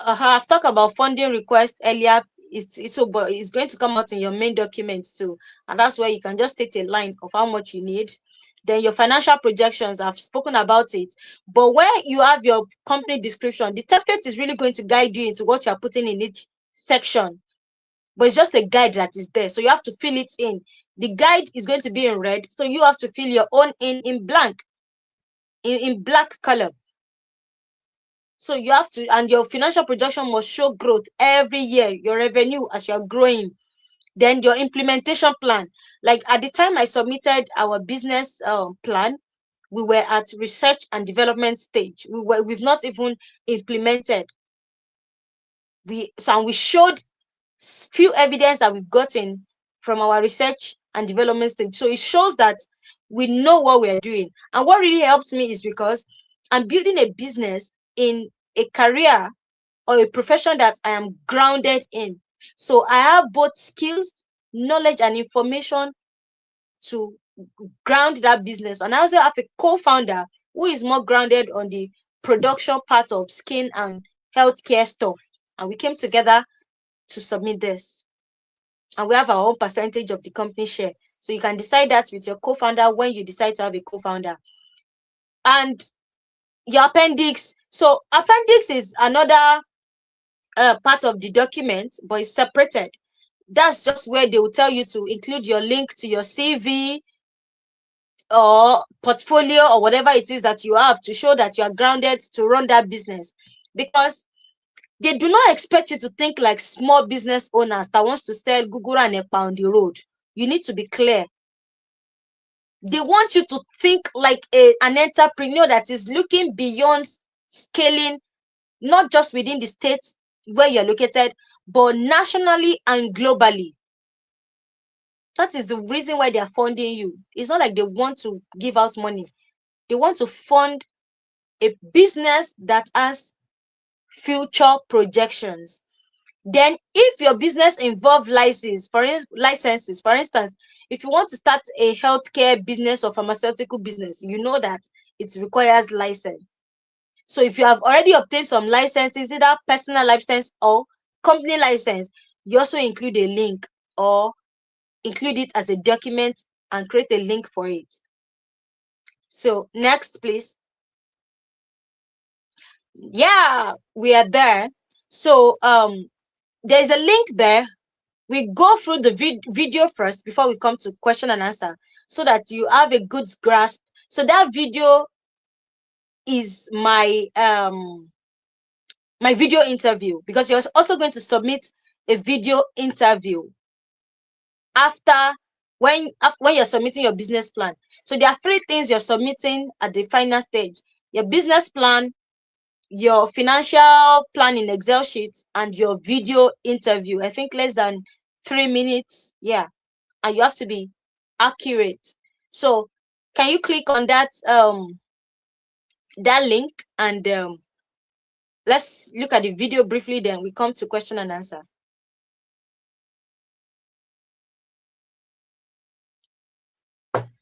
Speaker 3: I've talked about funding request earlier. But it's going to come out in your main documents too, and that's where you can just state a line of how much you need. Then your financial projections, I've spoken about it. But where you have your company description, the template is really going to guide you into what you're putting in each section. but it's just a guide that is there. So you have to fill it in. The guide is going to be in red, so you have to fill your own in blank, in black color. So you have to, and your financial projection must show growth every year, your revenue as you're growing. Then your implementation plan. Like at the time I submitted our business plan, we were at research and development stage. We've not even implemented. We showed few evidence that we've gotten from our research and development stage. So it shows that we know what we're doing. And what really helped me is because I'm building a business in a career or a profession that I am grounded in. So I have both skills, knowledge, and information to ground that business. And I also have a co-founder who is more grounded on the production part of skin and healthcare stuff. And we came together to submit this. And we have our own percentage of the company share. So you can decide that with your co-founder when you decide to have a co-founder. And your appendix. So appendix is another part of the document, but it's separated. That's just where they will tell you to include your link to your CV or portfolio or whatever it is that you have to show that you are grounded to run that business. Because they do not expect you to think like small business owners that wants to sell Google and Epa on the road. You need to be clear. They want you to think like an entrepreneur that is looking beyond scaling, not just within the states where you're located, but nationally and globally. That is the reason why they are funding you. It's not like they want to give out money. They want to fund a business that has future projections. Then if your business involves licenses, for instance, if you want to start a healthcare business or pharmaceutical business, you know that it requires license. So if you have already obtained some licenses, either personal license or company license, you also include a link or include it as a document and create a link for it. So next, please. Yeah, we are there. So there's a link there. We go through the video first before we come to question and answer, so that you have a good grasp. So that video is my my video interview, because you're also going to submit a video interview after when you're submitting your business plan. So there are 3 things you're submitting at the final stage: your business plan, your financial plan in Excel sheets, and your video interview. I think less than 3 minutes. Yeah. And you have to be accurate. So can you click on that that link, and let's look at the video briefly, then we come to question and answer.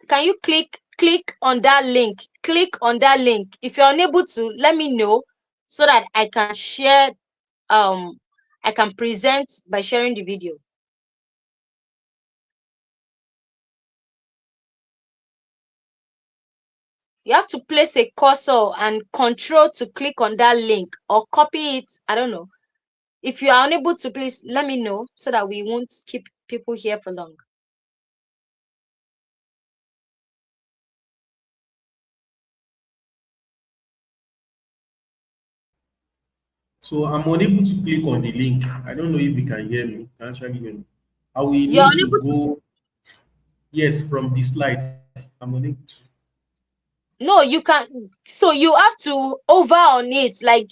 Speaker 3: Can you click on that link? Click on that link. If you're unable to, let me know so that I can share, I can present by sharing the video. You have to place a cursor and control to click on that link, or copy it. I don't know. If you are unable to, please let me know so that we won't keep people here for long.
Speaker 1: So I'm unable to click on the link. I don't know if you can hear me. Can actually hear me. I will
Speaker 3: You're
Speaker 1: need to
Speaker 3: unable to,
Speaker 1: go, yes, from the slides. I'm unable to.
Speaker 3: no, you can. So you have to hover on it, like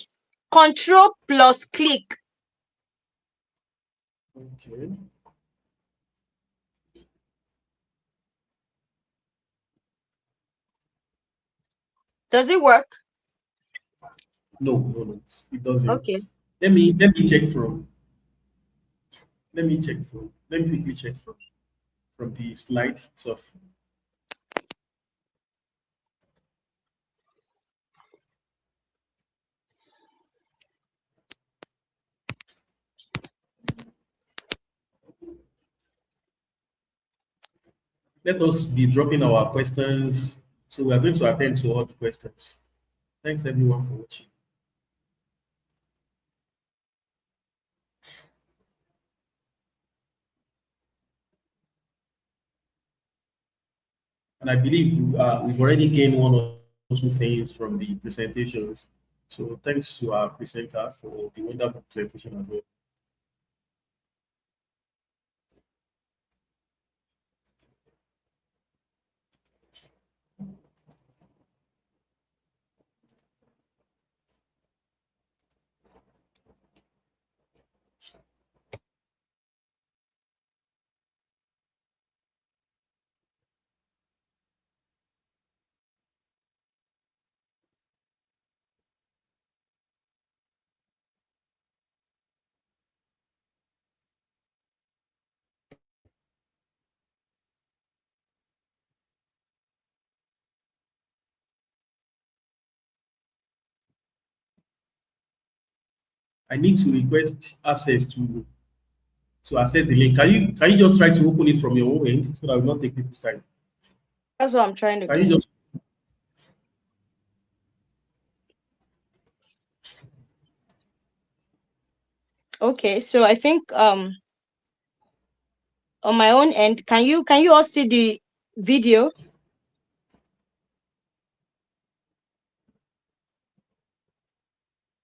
Speaker 3: control plus click.
Speaker 1: Okay.
Speaker 3: Does it work?
Speaker 1: No, it doesn't.
Speaker 3: Okay.
Speaker 1: Let me check from. Let me quickly check from the slide itself. Let us be dropping our questions. So we are going to attend to all the questions. Thanks everyone for watching. And I believe we've already gained one or two things from the presentations. So thanks to our presenter for the wonderful presentation as well. I need to request access to access the link. Can you just try to open it from your own end so that will not take people's time?
Speaker 3: That's what I'm trying to
Speaker 1: Can you
Speaker 3: do.
Speaker 1: just
Speaker 3: Okay, so I think on my own end, can you all see the video?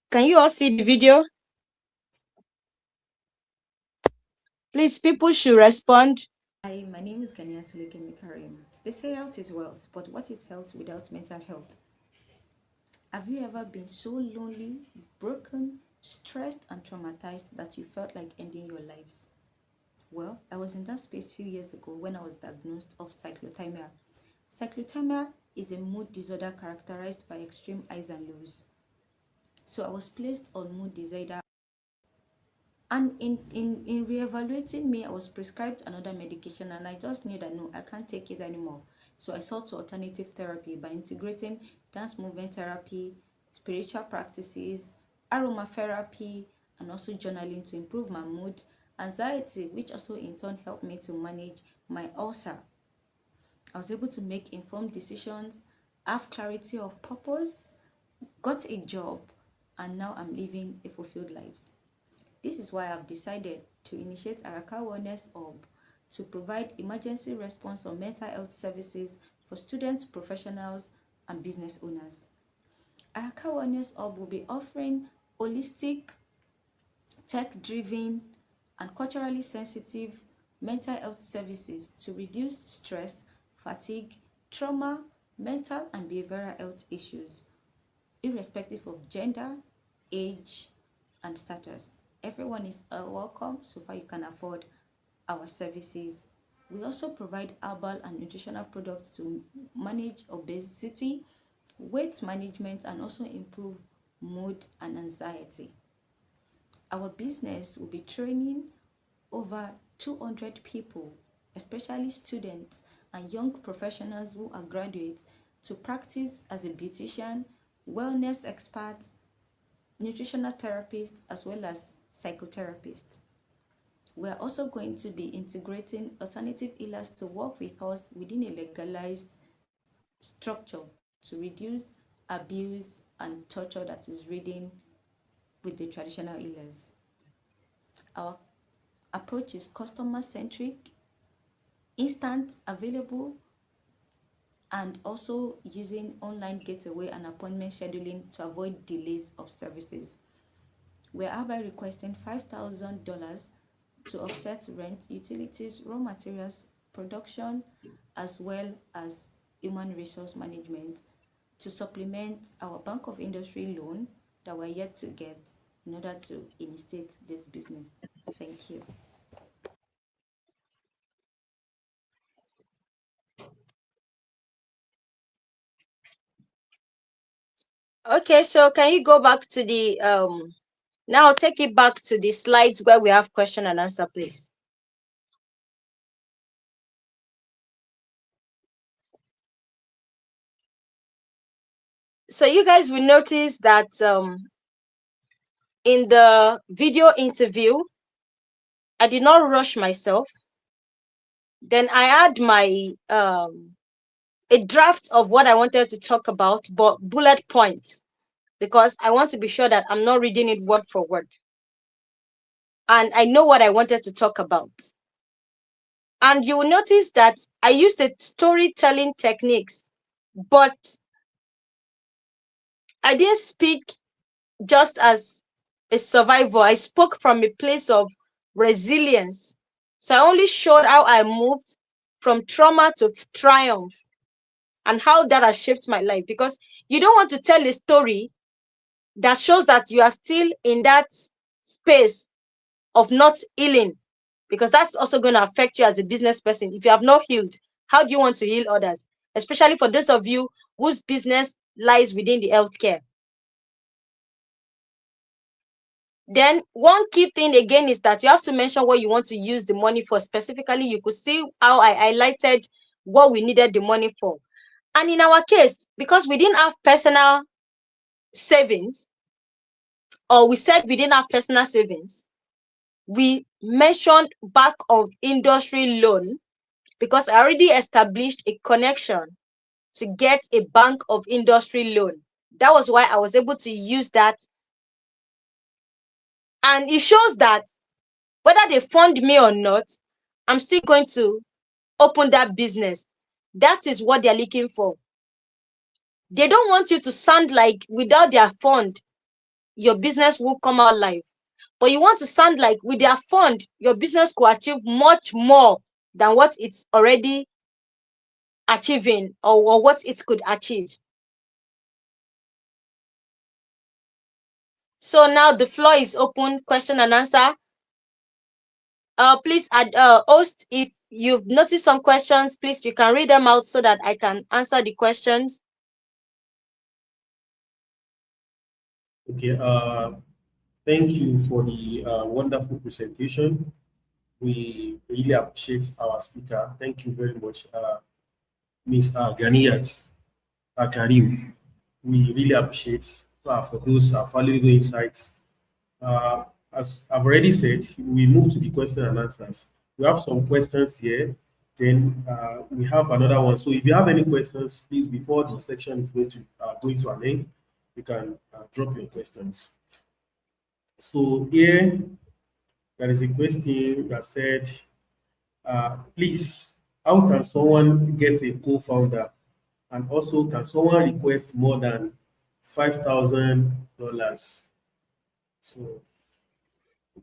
Speaker 3: Can you all see the video? Please, people should respond.
Speaker 4: Hi, my name is Ganiatulu Karim. They say health is wealth, but what is health without mental health? Have you ever been so lonely, broken, stressed, and traumatized that you felt like ending your lives? Well, I was in that space a few years ago when I was diagnosed of cyclothymia. Cyclothymia is a mood disorder characterized by extreme highs and lows. So I was placed on mood disorder. And in reevaluating me, I was prescribed another medication, and I just knew that no, I can't take it anymore. So I sought to alternative therapy by integrating dance movement therapy, spiritual practices, aromatherapy, and also journaling to improve my mood, anxiety, which also in turn helped me to manage my ulcer. I was able to make informed decisions, have clarity of purpose, got a job, and now I'm living a fulfilled life. This is why I've decided to initiate Araka Wellness Hub to provide emergency response on mental health services for students, professionals, and business owners. Araka Wellness Hub will be offering holistic, tech-driven, and culturally sensitive mental health services to reduce stress, fatigue, trauma, mental and behavioral health issues, irrespective of gender, age, and status. Everyone is welcome so far you can afford our services. We also provide herbal and nutritional products to manage obesity, weight management, and also improve mood and anxiety. Our business will be training over 200 people, especially students and young professionals who are graduates, to practice as a beautician, wellness expert, nutritional therapist, as well as psychotherapist. We are also going to be integrating alternative healers to work with us within a legalized structure to reduce abuse and torture that is ridden with the traditional healers. Our approach is customer centric, instant, available, and also using online gateway and appointment scheduling to avoid delays of services. We are hereby requesting $5,000 to offset rent, utilities, raw materials, production, as well as human resource management to supplement our Bank of Industry loan that we're yet to get in order to initiate this business. Thank you.
Speaker 3: Okay, so can you go back to the now take it back to the slides where we have question and answer, please. So you guys will notice that in the video interview, I did not rush myself. Then I had my a draft of what I wanted to talk about, but bullet points, because I want to be sure that I'm not reading it word for word. And I know what I wanted to talk about. And you will notice that I used the storytelling techniques, but I didn't speak just as a survivor. I spoke from a place of resilience. So I only showed how I moved from trauma to triumph and how that has shaped my life. Because you don't want to tell a story that shows that you are still in that space of not healing, because that's also going to affect you as a business person. If you have not healed, how do you want to heal others? Especially for those of you whose business lies within the healthcare. Then one key thing again is that you have to mention what you want to use the money for. Specifically, you could see how I highlighted what we needed the money for. And in our case, because we didn't have personal savings, or we said we didn't have personal savings, we mentioned back of industry loan, because I already established a connection to get a bank of industry loan. That was why I was able to use that. And it shows that whether they fund me or not, I'm still going to open that business. That is what they're looking for. They don't want you to sound like without their fund, your business will come out live. But you want to sound like with their fund, your business could achieve much more than what it's already achieving, or what it could achieve. So now the floor is open, question and answer. Please, host, if you've noticed some questions, please, you can read them out so that I can answer the questions.
Speaker 1: Okay. Thank you for the wonderful presentation. We really appreciate our speaker. Thank you very much, Ms. Ganiyat Karim. We really appreciate for those valuable insights. As I've already said, we move to the question and answers. We have some questions here, then we have another one. So if you have any questions, please, before the section is going to an end, you can drop your questions. So here, there is a question that said, please, how can someone get a co-founder? And also, can someone request more than $5,000? So,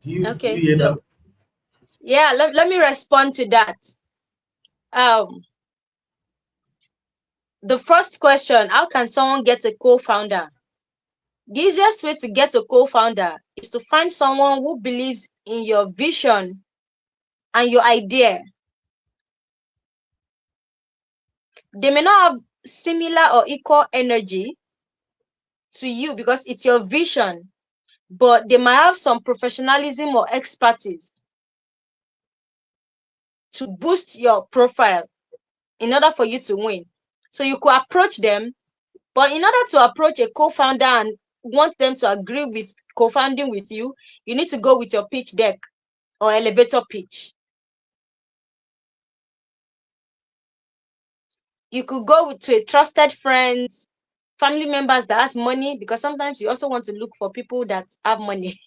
Speaker 1: do you
Speaker 3: Okay,
Speaker 1: hear
Speaker 3: so
Speaker 1: that?
Speaker 3: yeah, let me respond to that. The first question, how can someone get a co-founder? The easiest way to get a co-founder is to find someone who believes in your vision and your idea. They may not have similar or equal energy to you because it's your vision, but they might have some professionalism or expertise to boost your profile in order for you to win. So you could approach them, but in order to approach a co-founder and want them to agree with co-founding with you, you need to go with your pitch deck or elevator pitch. You could go to a trusted friends, family members that has money, because sometimes you also want to look for people that have money,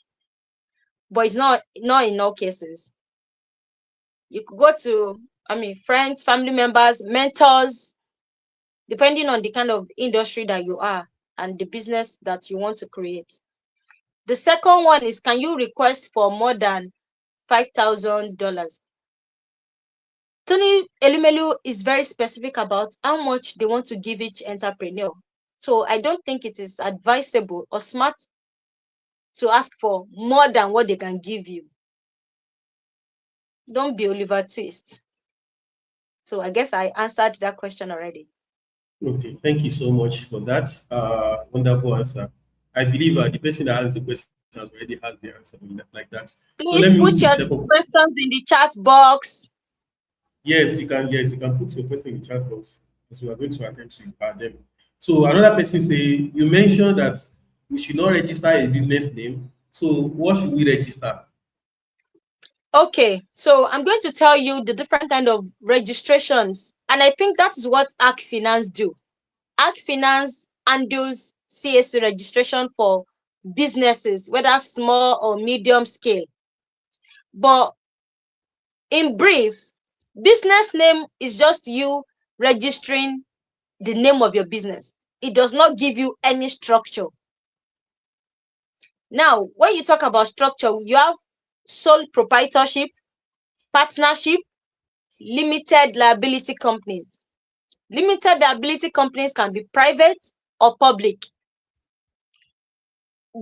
Speaker 3: but it's not in all cases. You could go to, friends, family members, mentors, depending on the kind of industry that you are and the business that you want to create. The second one is, can you request for more than $5,000? Tony Elumelu is very specific about how much they want to give each entrepreneur. So I don't think it is advisable or smart to ask for more than what they can give you. Don't be Oliver Twist. So I guess I answered that question already.
Speaker 1: Okay, thank you so much for that wonderful answer. I believe the person that has the question already has the answer like that. So
Speaker 3: Please
Speaker 1: let me move
Speaker 3: put
Speaker 1: to the
Speaker 3: your
Speaker 1: second.
Speaker 3: questions in the chat box.
Speaker 1: Yes, you can. Yes, you can put your question in the chat box because we are going to attend to them. So another person say, you mentioned that we should not register a business name. So what should we register?
Speaker 3: Okay, so I'm going to tell you the different kind of registrations, and I think that is what ARC Finance do. ARC Finance handles CSC registration for businesses, whether small or medium scale. But in brief, Business name is just you registering the name of your business. It does not give you any structure. Now, when you talk about structure, you have sole proprietorship, partnership, limited liability companies. Limited liability companies can be private or public.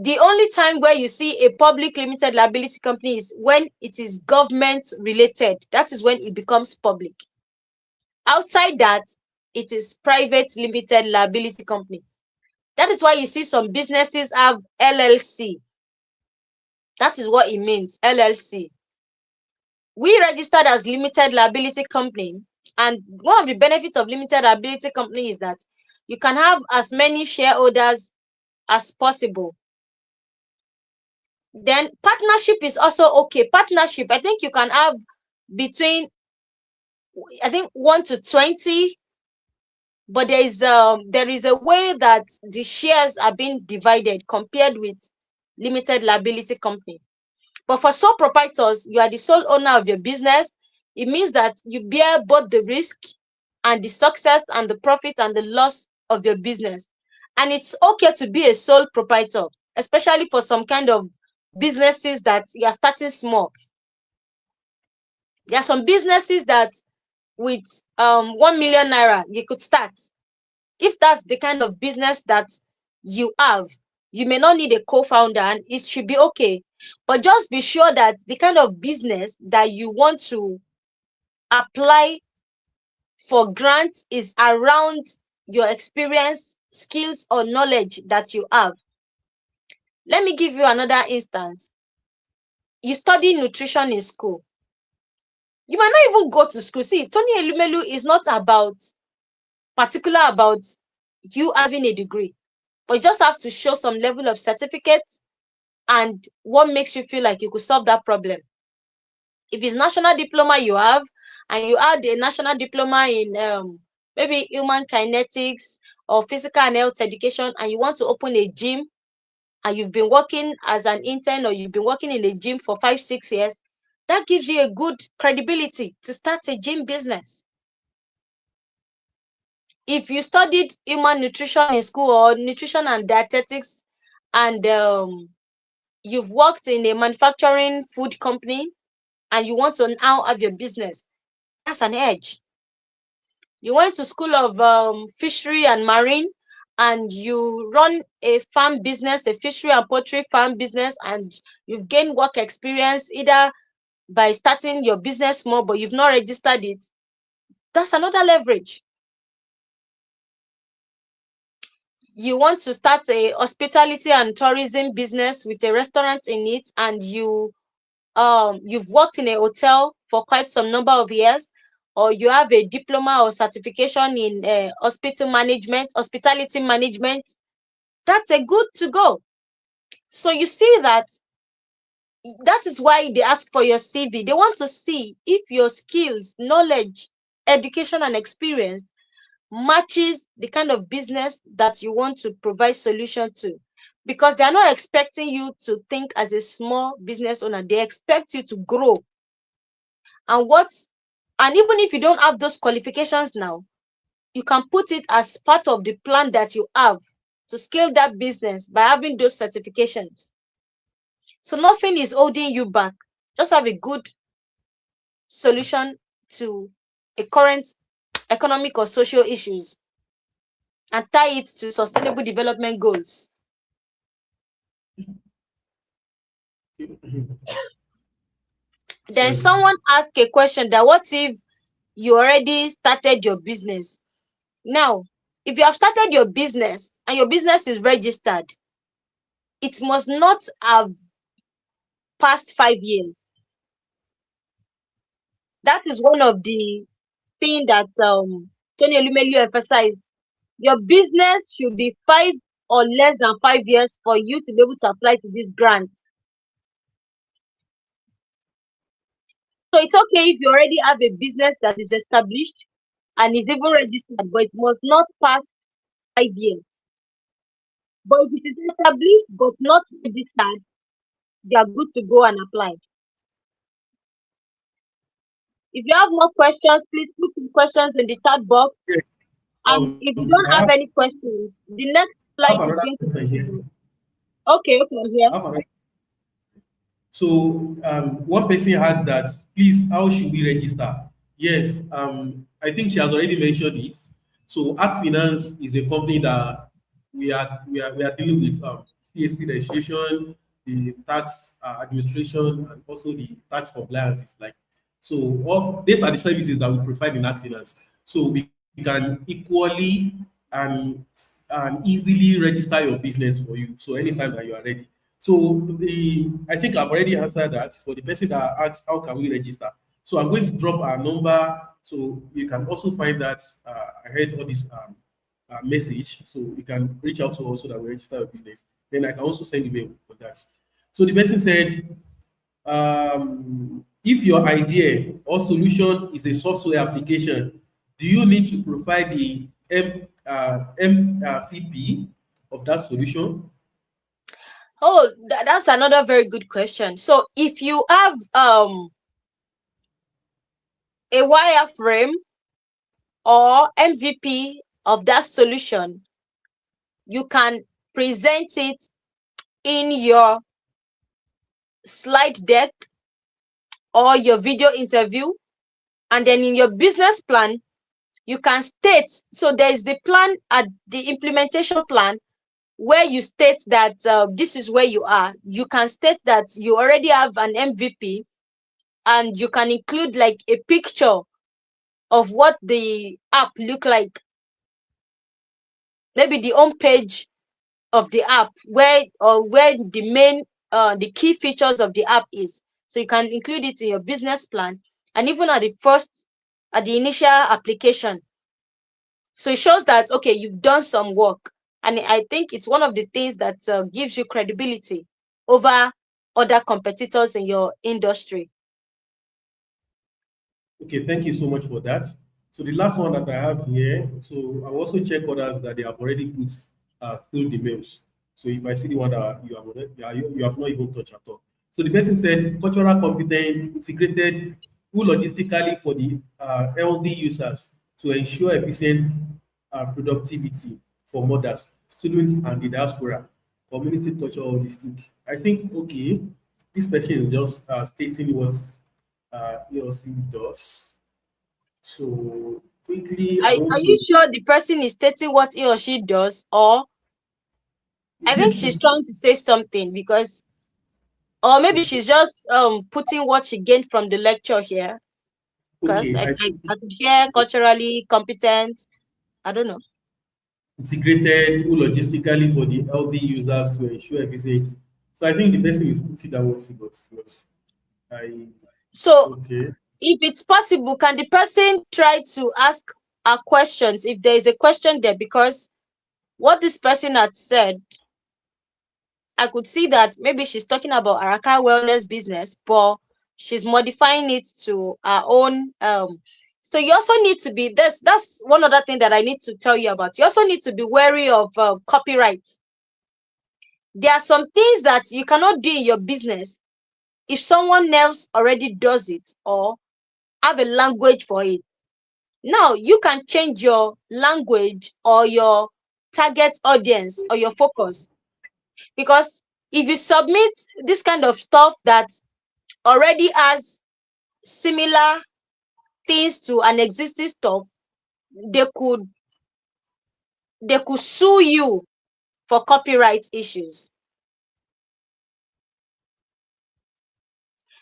Speaker 3: The only time where you see a public limited liability company is when it is government related. That is when it becomes public. Outside that, it is private limited liability company. That is why you see some businesses have LLC. That is what it means, LLC. We registered as limited liability company, and one of the benefits of limited liability company is that you can have as many shareholders as possible. Then partnership is also okay. Partnership, I think you can have between, I think, 1 to 20, but there is a way that the shares are being divided compared with limited liability company. But for sole proprietors, you are the sole owner of your business. It means that you bear both the risk and the success and the profit and the loss of your business. And it's okay to be a sole proprietor, especially for some kind of businesses that you are starting small. There are some businesses that with 1 million naira you could start. If that's the kind of business that you have, you may not need a co-founder and it should be okay. But just be sure that the kind of business that you want to apply for grants is around your experience, skills, or knowledge that you have. Let me give you another instance. You study nutrition in school. You might not even go to school. See, Tony Elumelu is not particular about you having a degree, but you just have to show some level of certificate and what makes you feel like you could solve that problem. If it's national diploma you have, and you had a national diploma in maybe human kinetics or physical and health education, and you want to open a gym, and you've been working as an intern or you've been working in a gym for 5-6 years, that gives you a good credibility to start a gym business. If you studied human nutrition in school or nutrition and dietetics, and you've worked in a manufacturing food company, and you want to now have your business, that's an edge. You went to school of fishery and marine, and you run a farm business, a fishery and poultry farm business, and you've gained work experience either by starting your business small, but you've not registered it. That's another leverage. You want to start a hospitality and tourism business with a restaurant in it, and you've worked in a hotel for quite some number of years, or you have a diploma or certification in hospitality management, that's a good to go. So you see that is why they ask for your CV. They want to see if your skills, knowledge, education, and experience matches the kind of business that you want to provide solution to. Because they are not expecting you to think as a small business owner. They expect you to grow. And even if you don't have those qualifications now, you can put it as part of the plan that you have to scale that business by having those certifications. So nothing is holding you back. Just have a good solution to a current economic or social issues and tie it to sustainable development goals. Then someone asked a question that what if you already started your business? Now, if you have started your business and your business is registered, it must not have passed 5 years. That is one of the things that Tony Elumelu emphasized. Your business should be 5 or less than 5 years for you to be able to apply to this grant. So it's okay if you already have a business that is established and is even registered, but it must not pass 5 years. But if it is established but not registered, you are good to go and apply. If you have more questions, please put some questions in the chat box.
Speaker 1: Yes.
Speaker 3: And if you don't
Speaker 1: I
Speaker 3: have any questions, the next
Speaker 1: have
Speaker 3: slide is
Speaker 1: another
Speaker 3: going to
Speaker 1: question here.
Speaker 3: be okay. Okay, I'm here.
Speaker 1: I have another. So one person had that, please, how should we register? Yes, I think she has already mentioned it. So Act Finance is a company that we are dealing with CAC registration, the tax administration, and also the tax compliances. Like, so all these are the services that we provide in Act Finance. So we can equally and easily register your business for you. So anytime that you are ready. So I think I've already answered that for the person that asked how can we register. So I'm going to drop our number so you can also find that I heard all this message. So you can reach out to us so that we register your business. Then I can also send email for that. So the person said, if your idea or solution is a software application, do you need to provide the MVP of that solution?
Speaker 3: Oh, that's another very good question. So if you have a wireframe or MVP of that solution, you can present it in your slide deck or your video interview, and then in your business plan you can state, so there is the plan at the implementation plan where you state that this is where you are. You can state that you already have an MVP, and you can include like a picture of what the app look like, maybe the home page of the app, where the main the key features of the app is. So you can include it in your business plan, and even at the initial application. So it shows that okay, you've done some work, and I think it's one of the things that gives you credibility over other competitors in your industry.
Speaker 1: Okay, thank you so much for that. So the last one that I have here, so I also check others that they have already put through the mails. So if I see the one that you have already, you have not even touched at all. So the person said cultural competence integrated who logistically for the healthy users to ensure efficient productivity for mothers, students, and the diaspora, community culture holistic. I think okay, this person is just stating what ELC does. So quickly, I want
Speaker 3: Are you
Speaker 1: to.
Speaker 3: sure the person is stating what he or she does, or I
Speaker 1: Is
Speaker 3: think
Speaker 1: it
Speaker 3: she's trying to say something, because, or maybe
Speaker 1: okay?
Speaker 3: she's just putting what she gained from the lecture here, because
Speaker 1: Okay, I think
Speaker 3: I could hear
Speaker 1: it's
Speaker 3: culturally competent. I don't know.
Speaker 1: integrated who logistically for the healthy users to ensure efficient. So I think the person is putting that what he got. But I
Speaker 3: So
Speaker 1: okay.
Speaker 3: if it's possible, can the person try to ask her questions if there is a question there? Because what this person had said, I could see that maybe she's talking about Araka wellness business, but she's modifying it to her own. So you also need to be, that's one other thing that I need to tell you about. You also need to be wary of copyright. There are some things that you cannot do in your business if someone else already does it or have a language for it. Now you can change your language or your target audience or your focus, because if you submit this kind of stuff that already has similar things to an existing stuff, they could sue you for copyright issues.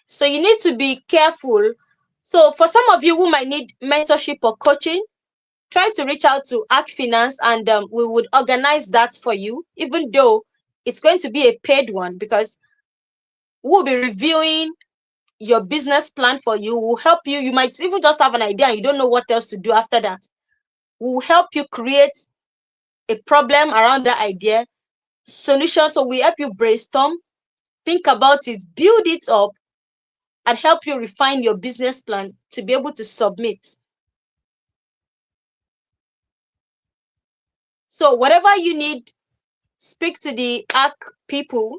Speaker 3: So you need to be careful. So for some of you who might need mentorship or coaching, try to reach out to Arc Finance, and we would organize that for you, even though it's going to be a paid one, because we'll be reviewing your business plan for you. We'll help you. You might even just have an idea and you don't know what else to do after that. We'll help you create a problem around that idea, solution. So we help you brainstorm, think about it, build it up, and help you refine your business plan to be able to submit. So whatever you need, speak to the ARC people,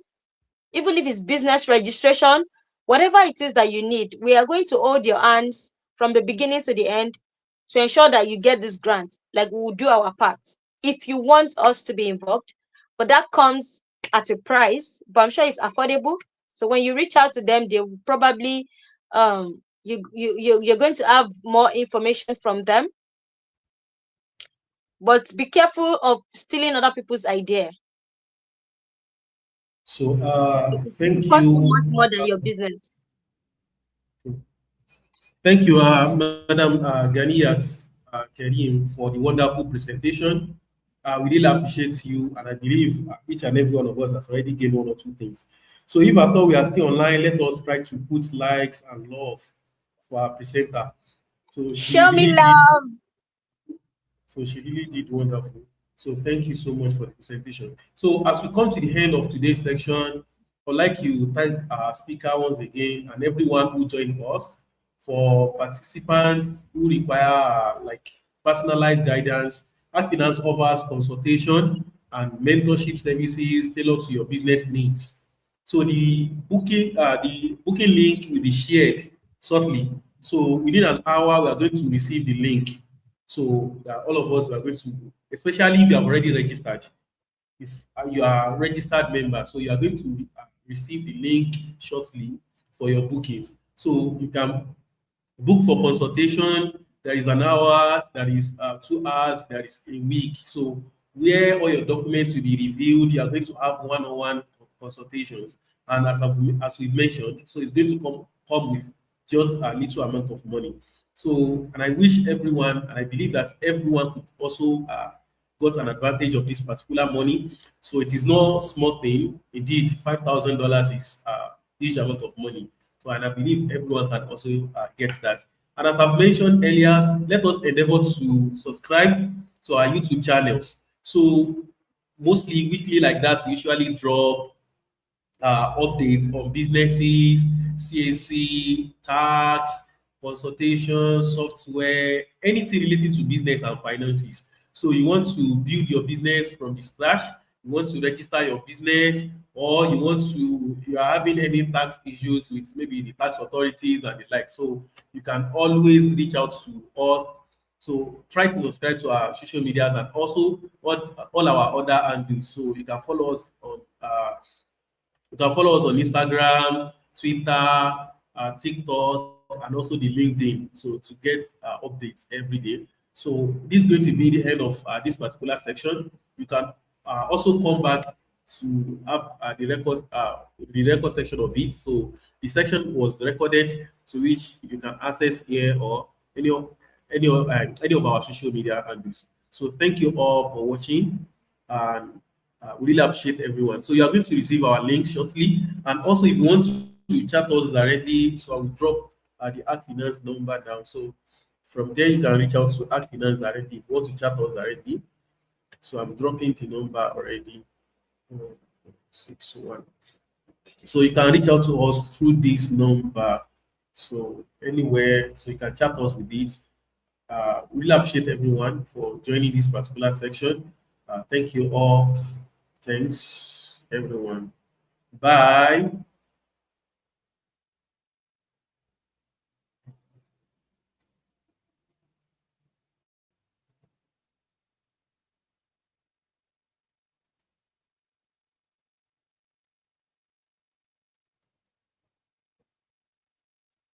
Speaker 3: even if it's business registration, whatever it is that you need, we are going to hold your hands from the beginning to the end to ensure that you get this grant. Like, we'll do our part if you want us to be involved, but that comes at a price, but I'm sure it's affordable. So when you reach out to them, they will probably you're going to have more information from them. But be careful of stealing other people's idea.
Speaker 1: So
Speaker 3: It will
Speaker 1: thank
Speaker 3: cost you much
Speaker 1: you.
Speaker 3: more than your business.
Speaker 1: Thank you, Madam Ganiyat Karim, for the wonderful presentation. We really appreciate you, and I believe each and every one of us has already gained one or two things. So if at all we are still online, let us try to put likes and love for our presenter. So she
Speaker 3: Show me
Speaker 1: really did
Speaker 3: love.
Speaker 1: So she really did wonderful. So thank you so much for the presentation. So as we come to the end of today's section, I'd like to thank our speaker once again and everyone who joined us. For participants who require like personalized guidance, Art Finance offers consultation and mentorship services tailored to your business needs. So the booking link will be shared shortly. So within an hour, we are going to receive the link. So all of us are going to, especially if you have already registered, if you are a registered member, so you are going to receive the link shortly for your bookings. So you can book for consultation. There is an hour, there is 2 hours, there is a week. So where all your documents will be reviewed, you are going to have one-on-one consultations. And as we've mentioned, so it's going to come with just a little amount of money. So, and I wish everyone, and I believe that everyone could also got an advantage of this particular money. So it is no small thing. Indeed, $5,000 is a huge amount of money. So, and I believe everyone can also get that. And as I've mentioned earlier, let us endeavor to subscribe to our YouTube channels. So mostly weekly like that, we usually drop updates on businesses, CAC, tax, consultation, software, anything relating to business and finances. So you want to build your business from the scratch, you want to register your business, or you are having any tax issues with maybe the tax authorities and the like. So you can always reach out to us. So try to subscribe to our social medias and also all our other handles. So you can follow us on Instagram, Twitter, TikTok, and also the LinkedIn. So to get updates every day. So this is going to be the end of this particular section. You can also come back to have the record section of it. So the section was recorded, to which you can access here or any of our social media handles. So thank you all for watching, and we really appreciate everyone. So you are going to receive our link shortly, and also if you want to chat us directly, so I will drop the Act Finance number down. So from there you can reach out to Act Finance directly if you want to chat us directly. So I'm dropping the number already. 61. So you can reach out to us through this number. So anywhere, so you can chat us with it. Really appreciate everyone for joining this particular section. Thank you all. Thanks, everyone. Bye.